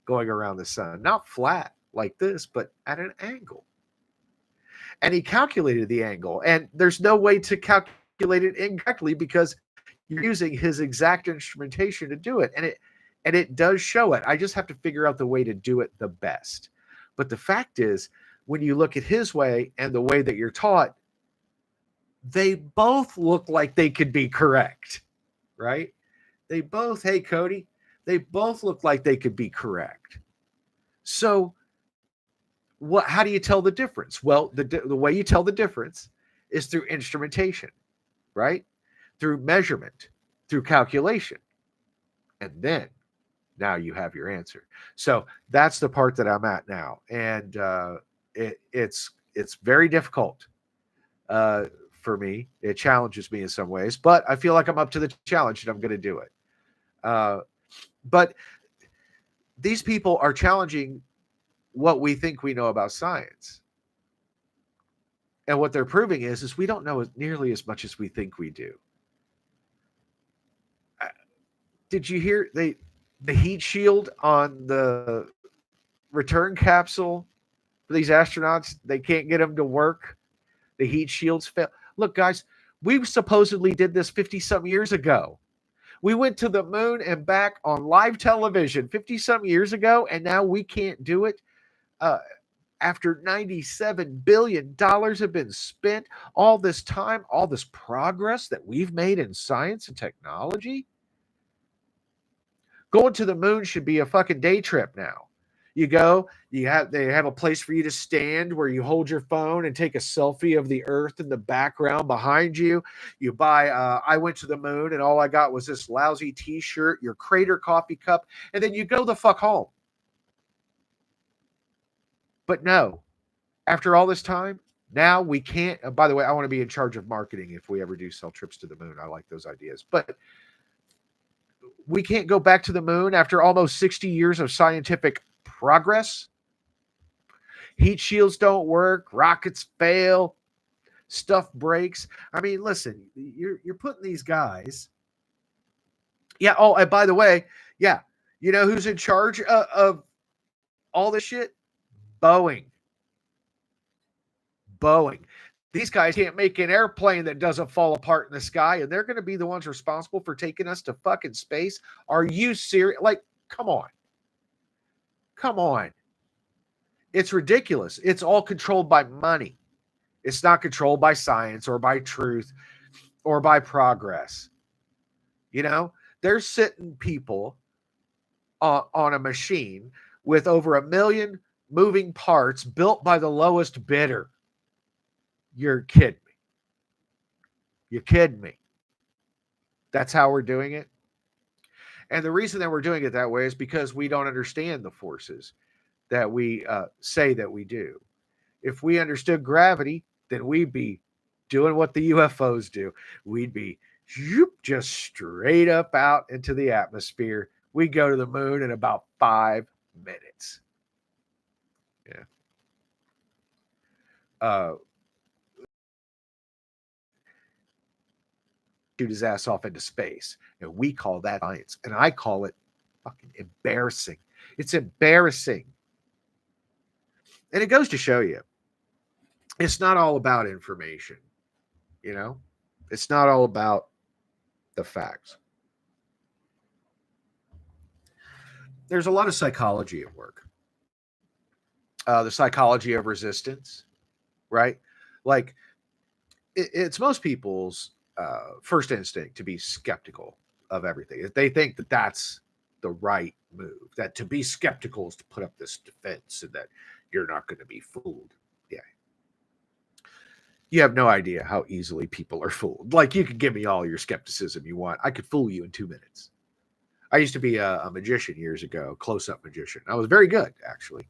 A: going around the sun, not flat like this, but at an angle. And he calculated the angle, and there's no way to calculate it incorrectly because you're using his exact instrumentation to do it. And it does show it. I just have to figure out the way to do it the best. But the fact is, when you look at his way and the way that you're taught, they both look like they could be correct, right? They both, hey, Cody, they both look like they could be correct. So how do you tell the difference? Well, the way you tell the difference is through instrumentation, right? Through measurement, through calculation. And then now you have your answer. So that's the part that I'm at now. And it's very difficult for me. It challenges me in some ways, but I feel like I'm up to the challenge and I'm going to do it. But these people are challenging what we think we know about science. And what they're proving is we don't know nearly as much as we think we do. Did you hear the heat shield on the return capsule for these astronauts. They can't get them to work. The heat shields fail. Look, guys, we supposedly did this 50 some years ago. We went to the moon and back on live television 50 some years ago, and now we can't do it. Uh, After $97 billion have been spent, all this time, all this progress that we've made in science and technology, going to the moon should be a fucking day trip now. You go, they have a place for you to stand where you hold your phone and take a selfie of the Earth in the background behind you. You buy, I went to the moon and all I got was this lousy t-shirt, your Crater coffee cup, and then you go the fuck home. But no, after all this time, now we can't. By the way, I want to be in charge of marketing if we ever do sell trips to the moon. I like those ideas. But we can't go back to the moon after almost 60 years of scientific progress. Heat shields don't work, rockets fail, stuff breaks. I mean, listen, you're putting these guys. Yeah. Oh, and by the way, yeah, you know who's in charge of all this shit? Boeing. These guys can't make an airplane that doesn't fall apart in the sky, and they're going to be the ones responsible for taking us to fucking space. Are you serious? Like, come on. It's ridiculous. It's all controlled by money. It's not controlled by science or by truth or by progress. You know, they're sitting people on a machine with over 1 million moving parts built by the lowest bidder. You're kidding me. That's how we're doing it. And the reason that we're doing it that way is because we don't understand the forces that we say that we do. If we understood gravity, then we'd be doing what the UFOs do. We'd be just straight up out into the atmosphere. We go to the moon in about 5 minutes. Yeah. Shoot his ass off into space. And we call that science. And I call it fucking embarrassing. It's embarrassing. And it goes to show you, it's not all about information. You know, it's not all about the facts. There's a lot of psychology at work. The psychology of resistance, right? Like, it's most people's first instinct to be skeptical of everything. They think that that's the right move, that to be skeptical is to put up this defense and that you're not going to be fooled. Yeah. You have no idea how easily people are fooled. Like, you could give me all your skepticism you want. I could fool you in 2 minutes. I used to be a magician years ago, close-up magician. I was very good, actually.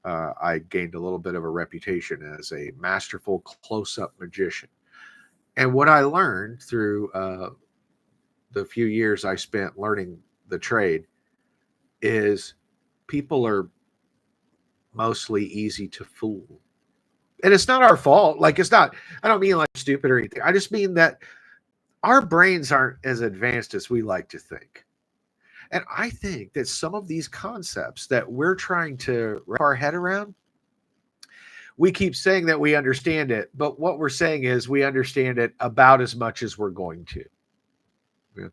A: I gained a little bit of a reputation as a masterful close-up magician. And what I learned through the few years I spent learning the trade is people are mostly easy to fool. And it's not our fault. Like, it's not, I don't mean like stupid or anything. I just mean that our brains aren't as advanced as we like to think. And I think that some of these concepts that we're trying to wrap our head around, we keep saying that we understand it, but what we're saying is we understand it about as much as we're going to. Yeah.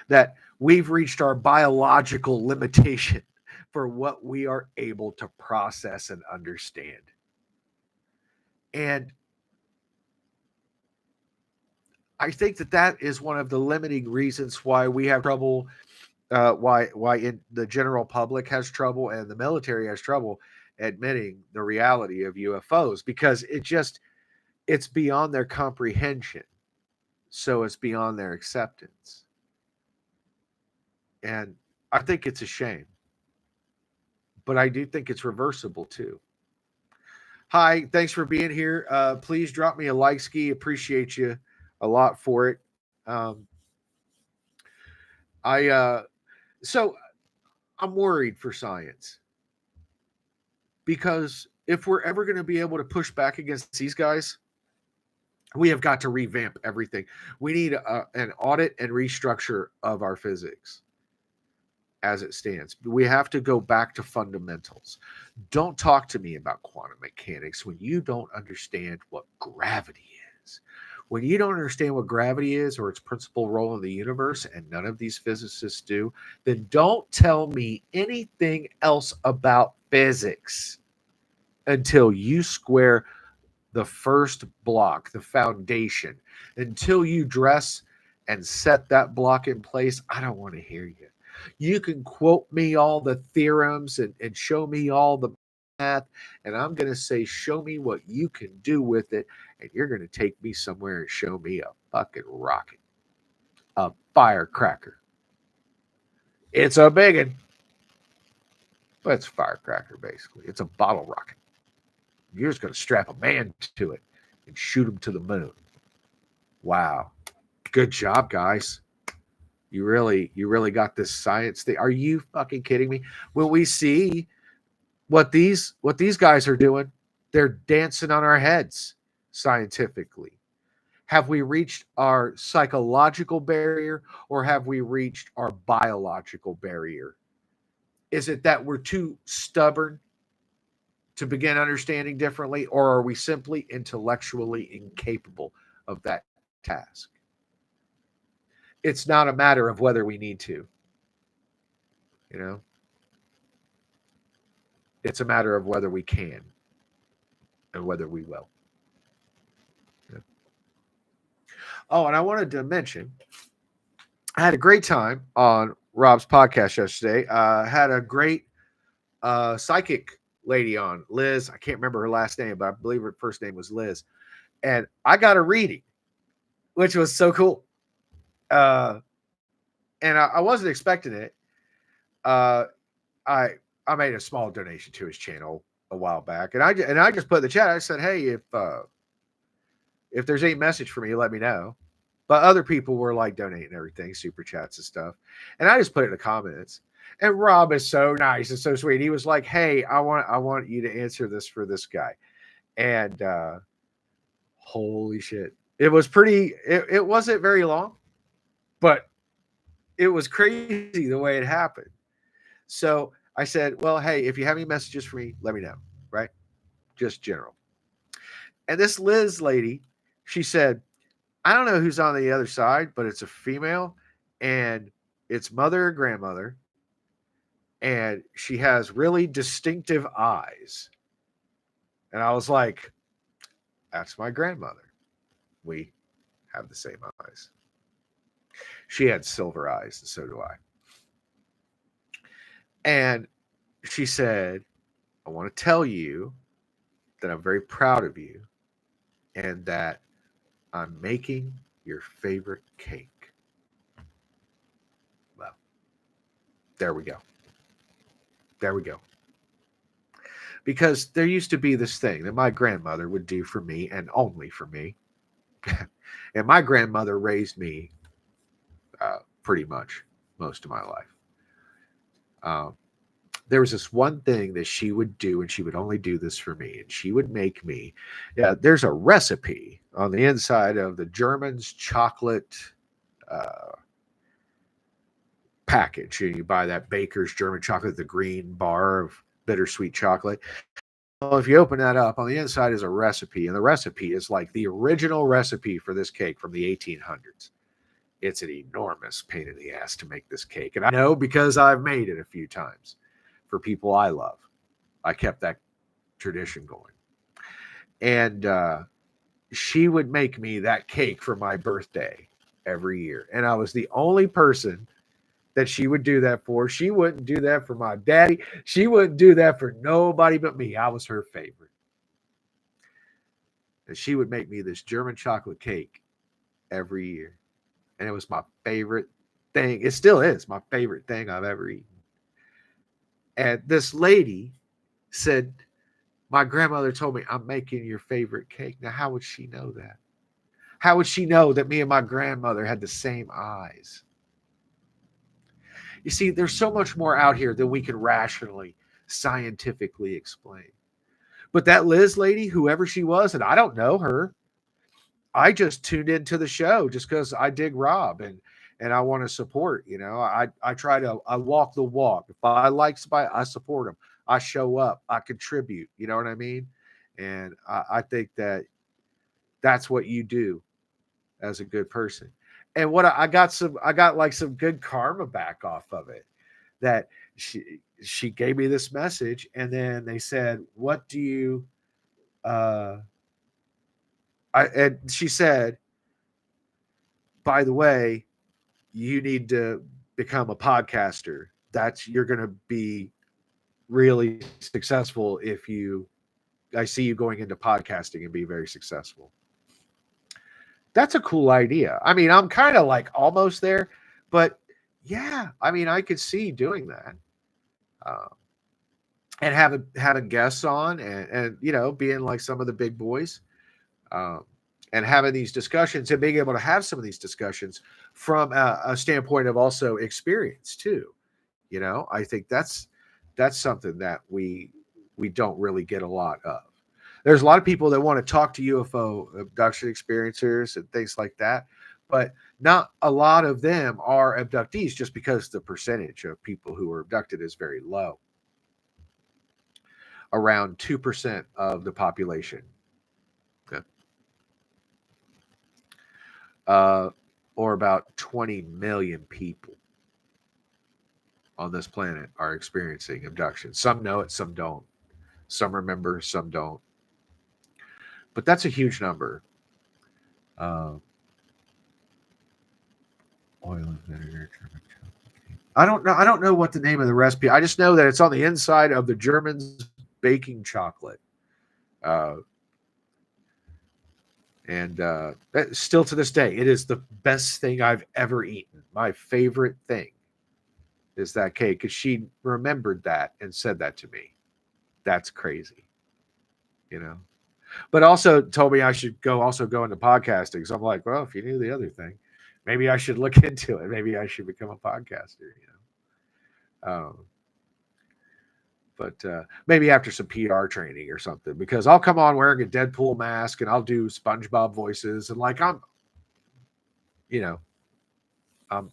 A: That we've reached our biological limitation for what we are able to process and understand. And I think that that is one of the limiting reasons why we have trouble, why in the general public has trouble and the military has trouble admitting the reality of UFOs, because it's beyond their comprehension. So it's beyond their acceptance. And I think it's a shame. But I do think it's reversible too. Hi, thanks for being here. Please drop me a like, Ski. Appreciate you a lot for it. So I'm worried for science, because if we're ever going to be able to push back against these guys, we have got to revamp everything. We need an audit and restructure of our physics. as it stands. We have to go back to fundamentals. Don't talk to me about quantum mechanics when you don't understand what gravity is. When you don't understand what gravity is or its principal role in the universe, and none of these physicists do, then don't tell me anything else about physics until you square the first block, the foundation. Until you dress and set that block in place, I don't want to hear you. You can quote me all the theorems and show me all the math, and I'm going to say, show me what you can do with it, and you're going to take me somewhere and show me a fucking rocket, a firecracker. It's a big one, but it's a firecracker, basically. It's a bottle rocket. You're just going to strap a man to it and shoot him to the moon. Wow. Good job, guys. You really got this science thing. Are you fucking kidding me? When we see what these guys are doing, they're dancing on our heads scientifically. Have we reached our psychological barrier, or have we reached our biological barrier? Is it that we're too stubborn to begin understanding differently, or are we simply intellectually incapable of that task? It's not a matter of whether we need to, you know, it's a matter of whether we can and whether we will. Yeah. Oh, and I wanted to mention, I had a great time on Rob's podcast yesterday. Had a great psychic lady on, Liz. I can't remember her last name, but I believe her first name was Liz. And I got a reading, which was so cool. And I wasn't expecting it. I made a small donation to his channel a while back, and I just put in the chat. I said, "Hey, if there's any message for me, let me know." But other people were like donating everything, super chats and stuff, and I just put it in the comments. And Rob is so nice and so sweet. He was like, "Hey, I want you to answer this for this guy," and holy shit, it was pretty. It wasn't very long, but it was crazy the way it happened. So I said, well, hey, if you have any messages for me, let me know, right? Just general. And this Liz lady, she said, I don't know who's on the other side, but it's a female, and it's mother or grandmother, and she has really distinctive eyes. And I was like, that's my grandmother. We have the same eyes. She had silver eyes, and so do I. And she said, I want to tell you that I'm very proud of you and that I'm making your favorite cake. Well, there we go. There we go. Because there used to be this thing that my grandmother would do for me, and only for me. And my grandmother raised me pretty much most of my life. There was this one thing that she would do, and she would only do this for me, and she would make me, there's a recipe on the inside of the German's chocolate package. You buy that Baker's German chocolate, the green bar of bittersweet chocolate. Well, if you open that up, on the inside is a recipe, and the recipe is like the original recipe for this cake from the 1800s. It's an enormous pain in the ass to make this cake, and I know because I've made it a few times for people I love. I kept that tradition going. And she would make me that cake for my birthday every year. And I was the only person that she would do that for. She wouldn't do that for my daddy. She wouldn't do that for nobody but me. I was her favorite. And she would make me this German chocolate cake every year. And it was my favorite thing. It still is my favorite thing I've ever eaten. And this lady said, my grandmother told me I'm making your favorite cake. Now, how would she know that? How would she know that me and my grandmother had the same eyes? You see, there's so much more out here than we can rationally, scientifically explain. But that Liz lady, whoever she was, and I don't know her, I just tuned into the show just because I dig Rob. and I want to support. I walk the walk. If I like somebody, I support them. I show up. I contribute. You know what I mean? And I think that that's what you do as a good person. And what I got like some good karma back off of it. That she gave me this message, and then they said, "What do you?" And she said, "By the way, you need to become a podcaster. You're going to be really successful if you. I see you going into podcasting and be very successful." That's a cool idea. I mean, I'm kind of like almost there, but yeah, I mean, I could see doing that. Uh, and having guests on, and being like some of the big boys, um, and having these discussions, and being able to have some of these discussions from a standpoint of also experience too. I think that's something that we don't really get a lot of. There's a lot of people that want to talk to UFO abduction experiencers and things like that, but not a lot of them are abductees, just because the percentage of people who are abducted is very low, around 2% of the population. Okay. Or about 20 million people on this planet are experiencing abduction. Some know it, some don't. Some remember, some don't. But that's a huge number. Uh, Oil and vinegar. I don't know. I don't know what the name of the recipe. I just know that it's on the inside of the Germans' baking chocolate. Uh, and still to this day, it is the best thing I've ever eaten. My favorite thing is that cake, because she remembered that and said that to me. That's crazy, you know. But also told me I should also go into podcasting. So I'm like, well, if you knew the other thing, maybe I should look into it. Maybe I should become a podcaster. But maybe after some PR training or something, because I'll come on wearing a Deadpool mask and I'll do SpongeBob voices, and like you know, um,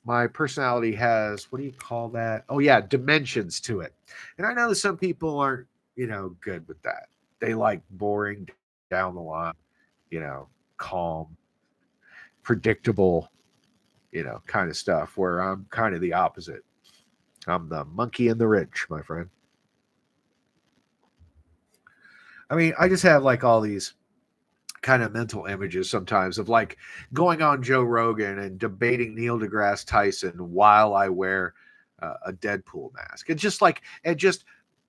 A: my personality has, what do you call that? Oh yeah, dimensions to it. And I know that some people aren't, good with that. They like boring, down the line, calm, predictable, kind of stuff, where I'm kind of the opposite. I'm the monkey and the rich, my friend. I mean, I just have like all these kind of mental images sometimes of like going on Joe Rogan and debating Neil deGrasse Tyson while I wear a Deadpool mask. It's just like,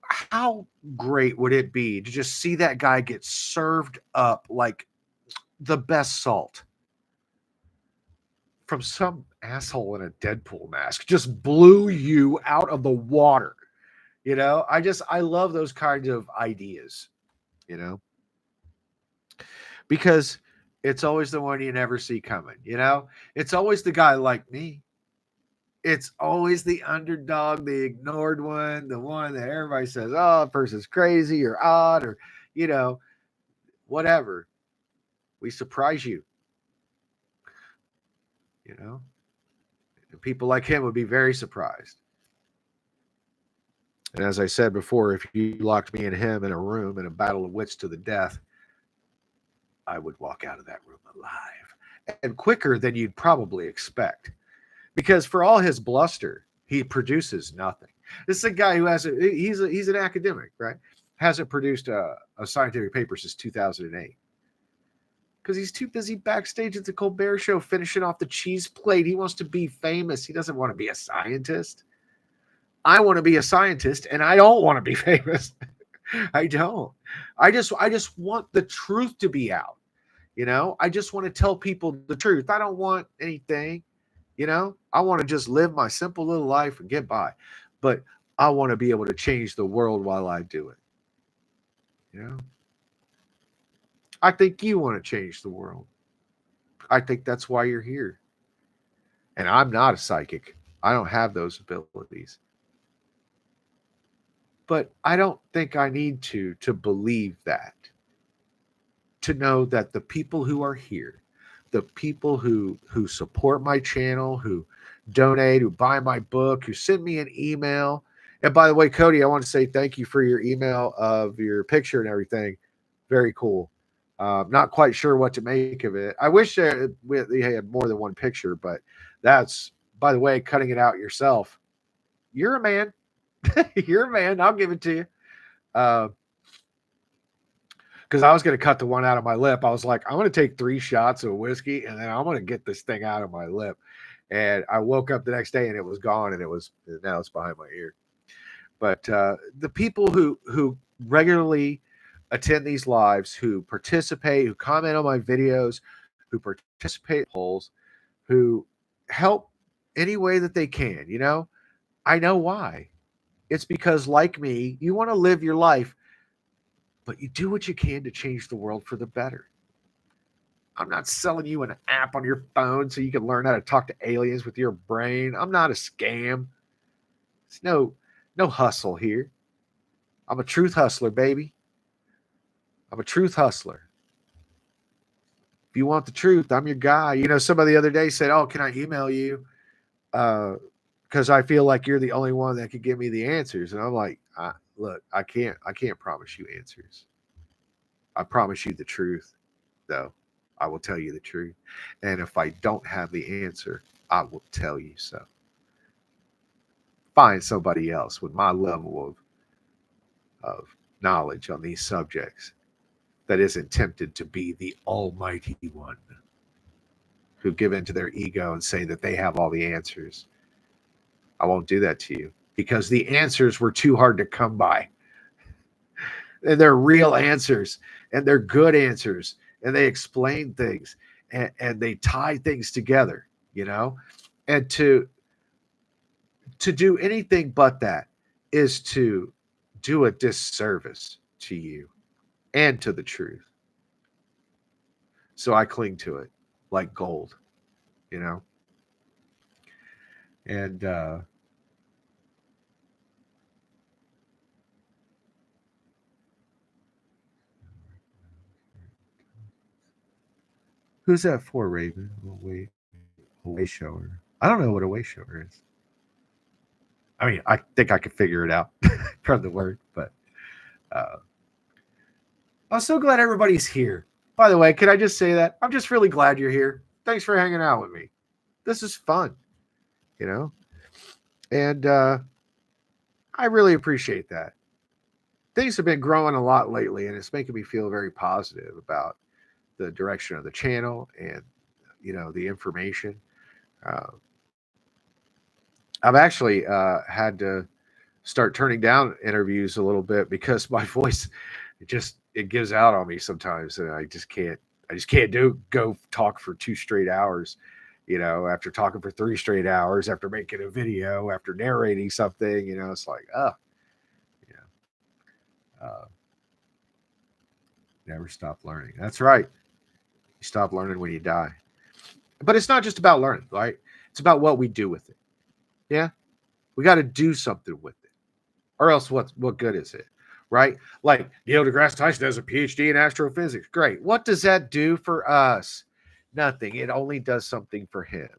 A: how great would it be to just see that guy get served up like the best salt from some asshole in a Deadpool mask? Just blew you out of the water. I love those kinds of ideas, you know, because it's always the one you never see coming. It's always the guy like me. It's always the underdog, the ignored one, the one that everybody says, oh, that person's crazy or odd, or, you know, whatever. We surprise you, you know? And people like him would be very surprised. And as I said before, if you locked me and him in a room in a battle of wits to the death, I would walk out of that room alive, and quicker than you'd probably expect. Because for all his bluster, he produces nothing. This is a guy who he's an academic, right? Hasn't produced a scientific paper since 2008. Because he's too busy backstage at the Colbert Show finishing off the cheese plate. He wants to be famous. He doesn't want to be a scientist. I want to be a scientist, and I don't want to be famous. I don't. I just want the truth to be out. I just want to tell people the truth. I don't want anything. I want to just live my simple little life and get by. But I want to be able to change the world while I do it. I think you want to change the world. I think that's why you're here. And I'm not a psychic. I don't have those abilities. But I don't think I need to believe that. To know that the people who are here, the people who support my channel, who donate, who buy my book, who send me an email. And by the way, Cody, I want to say thank you for your email of your picture and everything. Very cool. Not quite sure what to make of it. I wish they had more than one picture, but that's, by the way, cutting it out yourself. You're a man. You're a man. I'll give it to you. Because I was going to cut the one out of my lip. I was like, I'm going to take 3 shots of whiskey and then I'm going to get this thing out of my lip. And I woke up the next day and it was gone, and now it's behind my ear. But the people who regularly attend these lives, who participate, who comment on my videos, who participate in polls, who help any way that they can, I know why. It's because, like me, you want to live your life, but you do what you can to change the world for the better. I'm not selling you an app on your phone so you can learn how to talk to aliens with your brain. I'm not a scam. It's no hustle here. I'm a truth hustler, baby. I'm a truth hustler. If you want the truth, I'm your guy. Somebody the other day said, "Oh, can I email you? Because I feel like you're the only one that could give me the answers." And I'm like, look, I can't promise you answers. I promise you the truth, though. I will tell you the truth. And if I don't have the answer, I will tell you so. Find somebody else with my level of knowledge on these subjects that isn't tempted to be the almighty one, who give into their ego and say that they have all the answers. I won't do that to you, because the answers were too hard to come by. And they're real answers, and they're good answers, and they explain things, and they tie things together, and to do anything but that is to do a disservice to you and to the truth. So I cling to it like gold, and who's that for, Raven? A way shower. I don't know what a way shower is. I mean, I think I could figure it out from the word, but uh, I'm so glad everybody's here. By the way, can I just say that? I'm just really glad you're here. Thanks for hanging out with me. This is fun, and I really appreciate that. Things have been growing a lot lately, and it's making me feel very positive about the direction of the channel and, the information. Uh, I've actually had to start turning down interviews a little bit because my voice it gives out on me sometimes, and I just can't go talk for 2 straight hours, after talking for 3 straight hours, after making a video, after narrating something. It's like, uh, never stop learning. That's right. You stop learning when you die. But it's not just about learning, right? It's about what we do with it. Yeah, we got to do something with it, or else what good is it, right? Like Neil deGrasse Tyson has a PhD in astrophysics. Great. What does that do for us? Nothing. It only does something for him.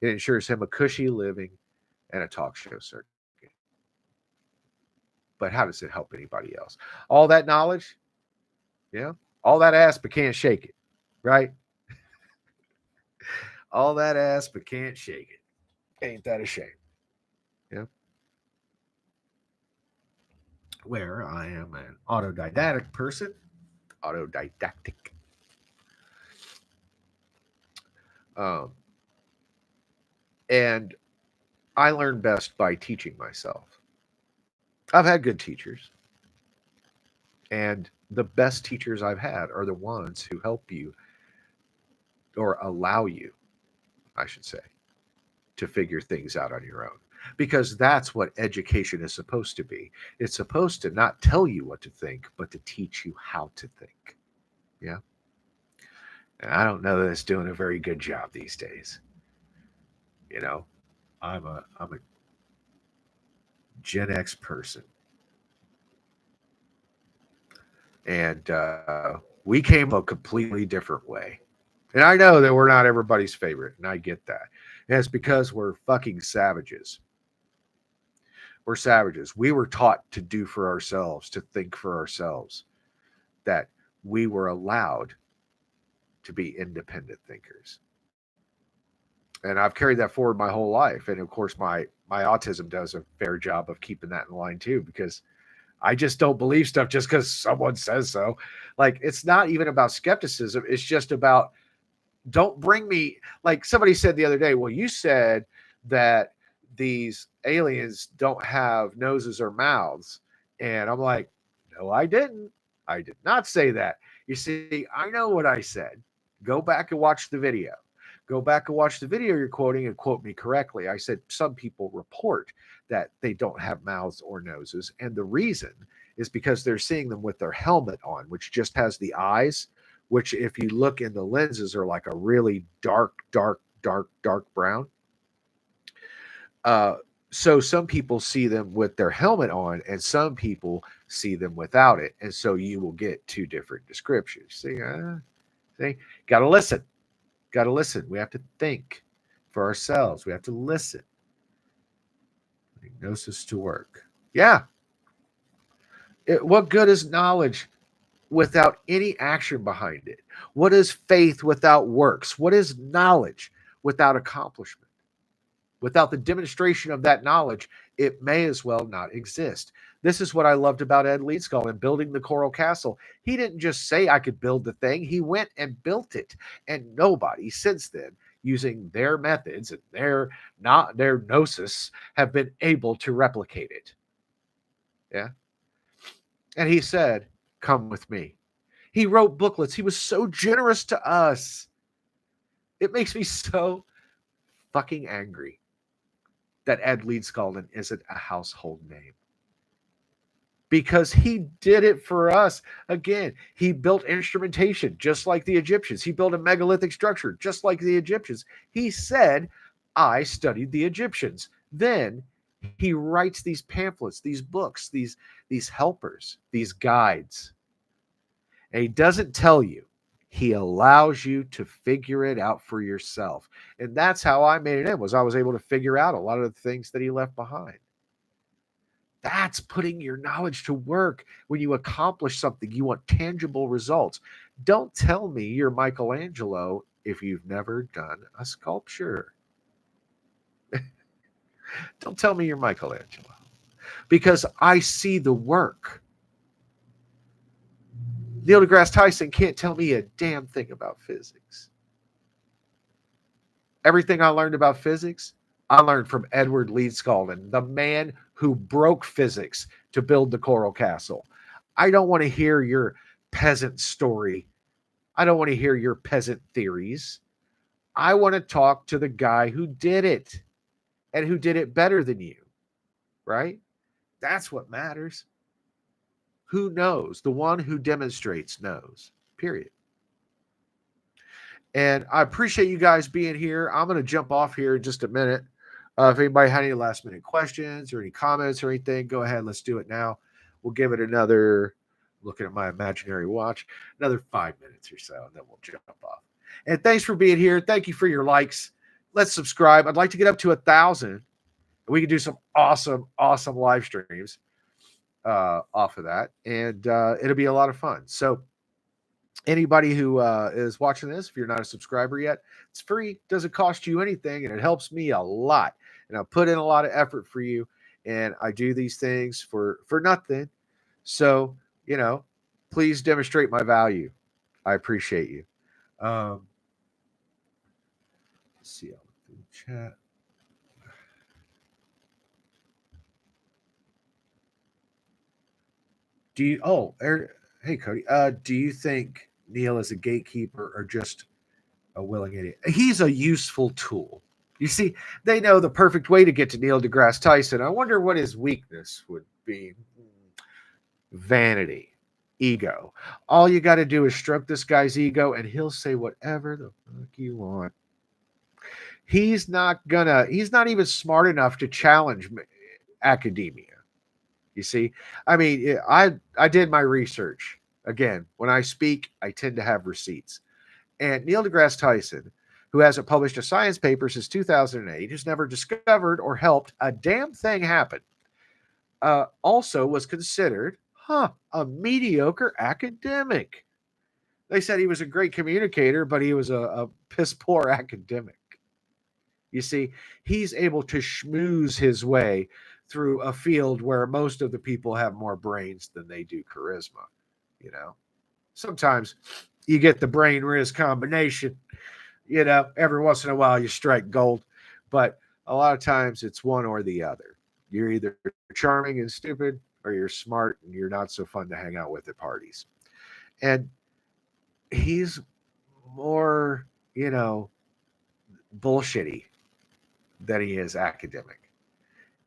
A: It ensures him a cushy living and a talk show circuit. But how does it help anybody else? All that knowledge, all that ass but can't shake it, right? All that ass but can't shake it. Ain't that a shame? Yeah. Where I am an autodidactic person. Autodidactic. Um, and I learn best by teaching myself. I've had good teachers, and the best teachers I've had are the ones who help you, or allow you, I should say, to figure things out on your own. Because that's what education is supposed to be. It's supposed to not tell you what to think, but to teach you how to think. Yeah. And I don't know that it's doing a very good job these days. I'm a Gen X person, and we came a completely different way. And I know that we're not everybody's favorite, and I get that. And it's because we're fucking savages. We're savages. We were taught to do for ourselves, to think for ourselves, that we were allowed to be independent thinkers. And I've carried that forward my whole life. And of course, my autism does a fair job of keeping that in line too, because I just don't believe stuff just because someone says so. Like, it's not even about skepticism. It's just about, don't bring me, like somebody said the other day, well, you said that these aliens don't have noses or mouths. And I'm like, no, I didn't. I did not say that. You see, I know what I said. Go back and watch the video. Go back and watch the video you're quoting and quote me correctly. I said some people report that they don't have mouths or noses. And the reason is because they're seeing them with their helmet on, which just has the eyes, which if you look in the lenses are like a really dark brown. So some people see them with their helmet on and some people see them without it. And so you will get two different descriptions. See, got to listen. Got to listen. We have to think for ourselves. We have to listen. Gnosis to work. Yeah. What good is knowledge without any action behind it? What is faith without works? What is knowledge without accomplishment? Without the demonstration of that knowledge, it may as well not exist. This is what I loved about Ed Leedskull in building the Coral Castle. He didn't just say I could build the thing. He went and built it. And nobody since then, using their methods and their gnosis, have been able to replicate it. Yeah. And he said, come with me. He wrote booklets. He was so generous to us. It makes me so fucking angry that Ed Leedskallen isn't a household name. Because he did it for us. Again, he built instrumentation just like the Egyptians. He built a megalithic structure just like the Egyptians. He said, I studied the Egyptians. Then he writes these pamphlets, these books, these helpers, these guides. And he doesn't tell you. He allows you to figure it out for yourself. And that's how I made it in, was I was able to figure out a lot of the things that he left behind. That's putting your knowledge to work. When you accomplish something, you want tangible results. Don't tell me you're Michelangelo if you've never done a sculpture. Don't tell me you're Michelangelo, because I see the work. Neil deGrasse Tyson can't tell me a damn thing about physics. Everything I learned about physics, I learned from Edward Leedskallen, the man who broke physics to build the Coral Castle. I don't want to hear your peasant story. I don't want to hear your peasant theories. I want to talk to the guy who did it and who did it better than you, right? That's what matters. Who knows? The one who demonstrates knows, period. And I appreciate you guys being here. I'm going to jump off here in just a minute. If anybody had any last minute questions or any comments or anything, go ahead. Let's do it now. We'll give it another, looking at my imaginary watch, another 5 minutes or so, and then we'll jump off. And thanks for being here. Thank you for your likes. Let's subscribe. I'd like to get up to 1,000. We can do some awesome live streams off of that. And it'll be a lot of fun. So anybody who is watching this, if you're not a subscriber yet, it's free. Doesn't cost you anything, and it helps me a lot. And I put in a lot of effort for you, and I do these things for nothing. So, please demonstrate my value. I appreciate you. Let's see, I'll look through the chat. Hey Cody, do you think Neil is a gatekeeper or just a willing idiot? He's a useful tool. You see, they know the perfect way to get to Neil deGrasse Tyson. I wonder what his weakness would be. Vanity, ego. All you got to do is stroke this guy's ego and he'll say whatever the fuck you want. He's not even smart enough to challenge academia. You see, I mean, I did my research. Again, when I speak, I tend to have receipts. And Neil deGrasse Tyson, who hasn't published a science paper since 2008, who's never discovered or helped a damn thing happen, also was considered, a mediocre academic. They said he was a great communicator, but he was a piss poor academic. You see, he's able to schmooze his way through a field where most of the people have more brains than they do charisma. You know, sometimes you get the brain riz combination. Every once in a while you strike gold, but a lot of times it's one or the other. You're either charming and stupid, or you're smart and you're not so fun to hang out with at parties. And he's more, bullshitty than he is academic.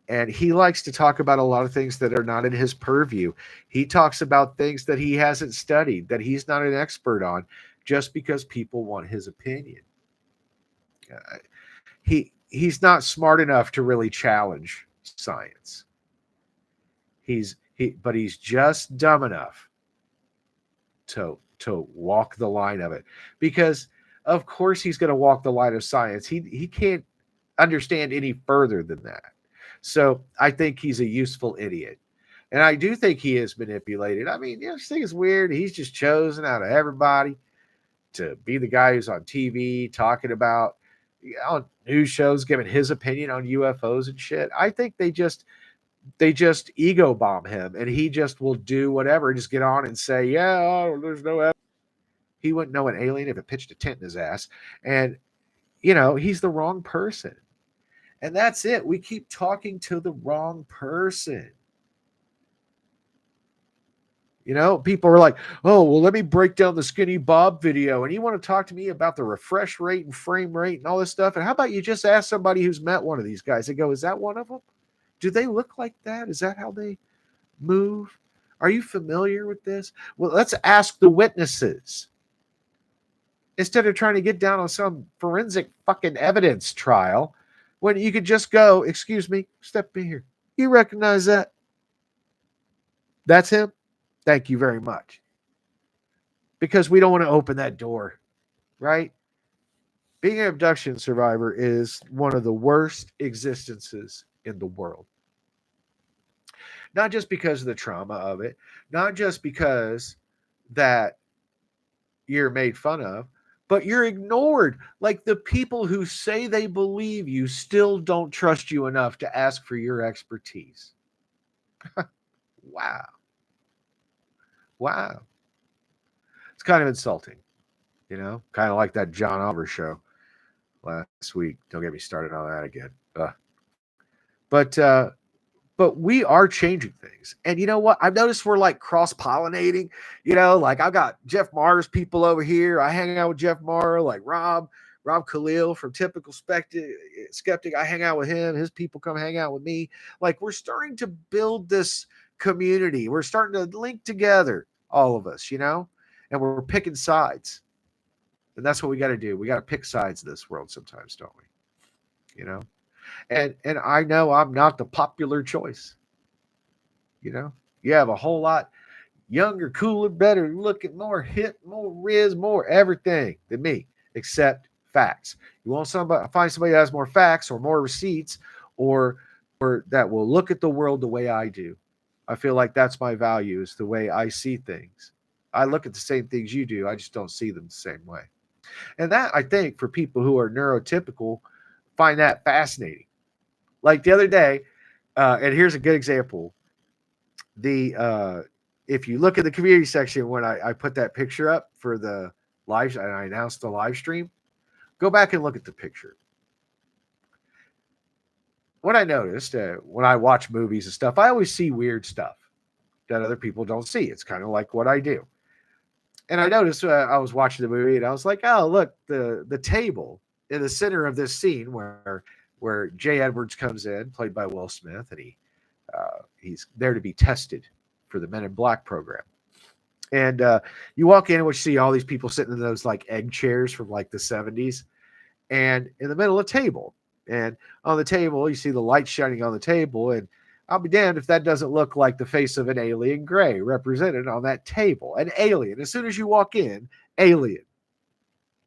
A: And he likes to talk about a lot of things that are not in his purview. He talks about things that he hasn't studied, that he's not an expert on, just because people want his opinion. He's not smart enough to really challenge science. But he's just dumb enough to walk the line of it, because of course he's going to walk the line of science. He can't understand any further than that. So I think he's a useful idiot. And I do think he is manipulated. I mean, this thing is weird. He's just chosen out of everybody to be the guy who's on TV talking about, on news shows, giving his opinion on UFOs and shit. I think they just ego bomb him, and he just will do whatever, just get on and say, yeah, there's no evidence. He wouldn't know an alien if it pitched a tent in his ass. And, he's the wrong person. And that's it. We keep talking to the wrong person. People are like, oh, well, let me break down the Skinny Bob video. And you want to talk to me about the refresh rate and frame rate and all this stuff? And how about you just ask somebody who's met one of these guys and go, is that one of them? Do they look like that? Is that how they move? Are you familiar with this? Well, let's ask the witnesses, instead of trying to get down on some forensic fucking evidence trial, when you could just go, excuse me, step in here. You recognize that? That's him? Thank you very much. Because we don't want to open that door, right? Being an abduction survivor is one of the worst existences in the world. Not just because of the trauma of it, not just because that you're made fun of, but you're ignored. Like, the people who say they believe you still don't trust you enough to ask for your expertise. Wow. It's kind of insulting, kind of like that John Oliver show last week. Don't get me started on that again. But we are changing things. And you know what? I've noticed we're like cross-pollinating. Like, I've got Jeff Maher's people over here. I hang out with Jeff Maher, like Rob Khalil from Typical Skeptic. I hang out with him. His people come hang out with me. Like, we're starting to build this community. We're starting to link together, all of us, and we're picking sides. And that's what we got to do. We got to pick sides in this world sometimes, don't we? And I know I'm not the popular choice. You have a whole lot younger, cooler, better looking, more hip, more riz, more everything than me, except facts. You want find somebody that has more facts or more receipts, or that will look at the world the way I do. I feel like that's my value, is the way I see things. I look at the same things you do. I just don't see them the same way. And that, I think, for people who are neurotypical, find that fascinating. Like the other day, and here's a good example. If you look at the community section, when I put that picture up for the live, and I announced the live stream, go back and look at the picture. What I noticed when I watch movies and stuff, I always see weird stuff that other people don't see. It's kind of like what I do. And I noticed I was watching the movie, and I was like, oh, look, the table in the center of this scene where Jay Edwards comes in, played by Will Smith, and he's there to be tested for the Men in Black program. And you walk in and you see all these people sitting in those like egg chairs from like the 70s, and in the middle of the table. And on the table, you see the light shining on the table, and I'll be damned if that doesn't look like the face of an alien gray represented on that table. An alien. As soon as you walk in, alien.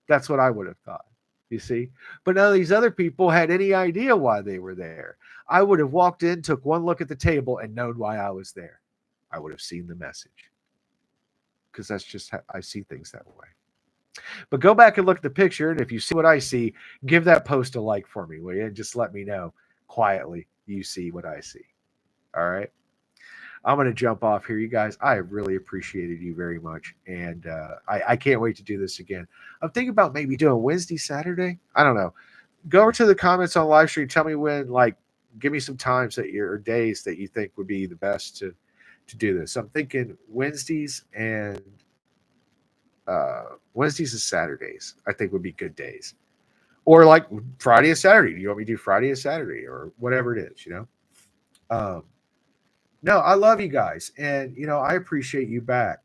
A: That's what I would have thought, you see. But none of these other people had any idea why they were there. I would have walked in, took one look at the table, and known why I was there. I would have seen the message, because that's just how I see things that way. But go back and look at the picture, and if you see what I see, give that post a like for me, will you? And just let me know quietly you see what I see. All right. I'm going to jump off here, you guys. I really appreciated you very much, and I can't wait to do this again. I'm thinking about maybe doing Wednesday, Saturday. I don't know. Go over to the comments on live stream. Tell me when, like, give me some times that your days that you think would be the best to do this. I'm thinking Wednesdays and Saturdays. I think would be good days, or like Friday and Saturday. Do you want me to do Friday and Saturday, or whatever it is? No, I love you guys, and I appreciate you back.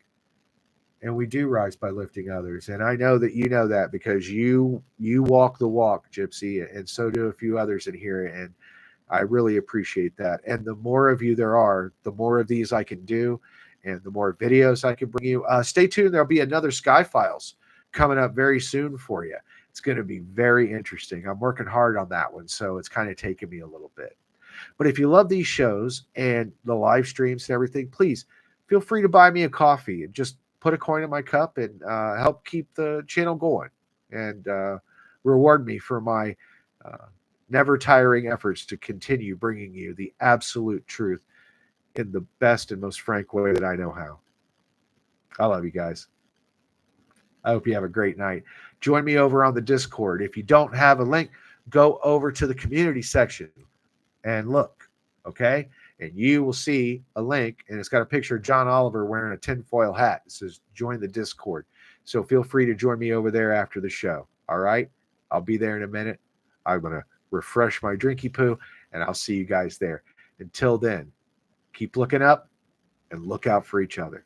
A: And we do rise by lifting others, and I know that you know that, because you walk the walk, Gypsy, and so do a few others in here, and I really appreciate that. And the more of you there are, the more of these I can do, and the more videos I can bring you. Stay tuned. There'll be another Sky Files coming up very soon for you. It's going to be very interesting. I'm working hard on that one, so it's kind of taking me a little bit. But if you love these shows and the live streams and everything, please feel free to buy me a coffee and just put a coin in my cup and help keep the channel going, and reward me for my never tiring efforts to continue bringing you the absolute truth in the best and most frank way that I know how. I love you guys. I hope you have a great night. Join me over on the Discord. If you don't have a link, go over to the community section and look, okay? And you will see a link, and it's got a picture of John Oliver wearing a tinfoil hat. It says, join the Discord. So feel free to join me over there after the show, all right? I'll be there in a minute. I'm going to refresh my drinky poo, and I'll see you guys there. Until then, keep looking up and look out for each other.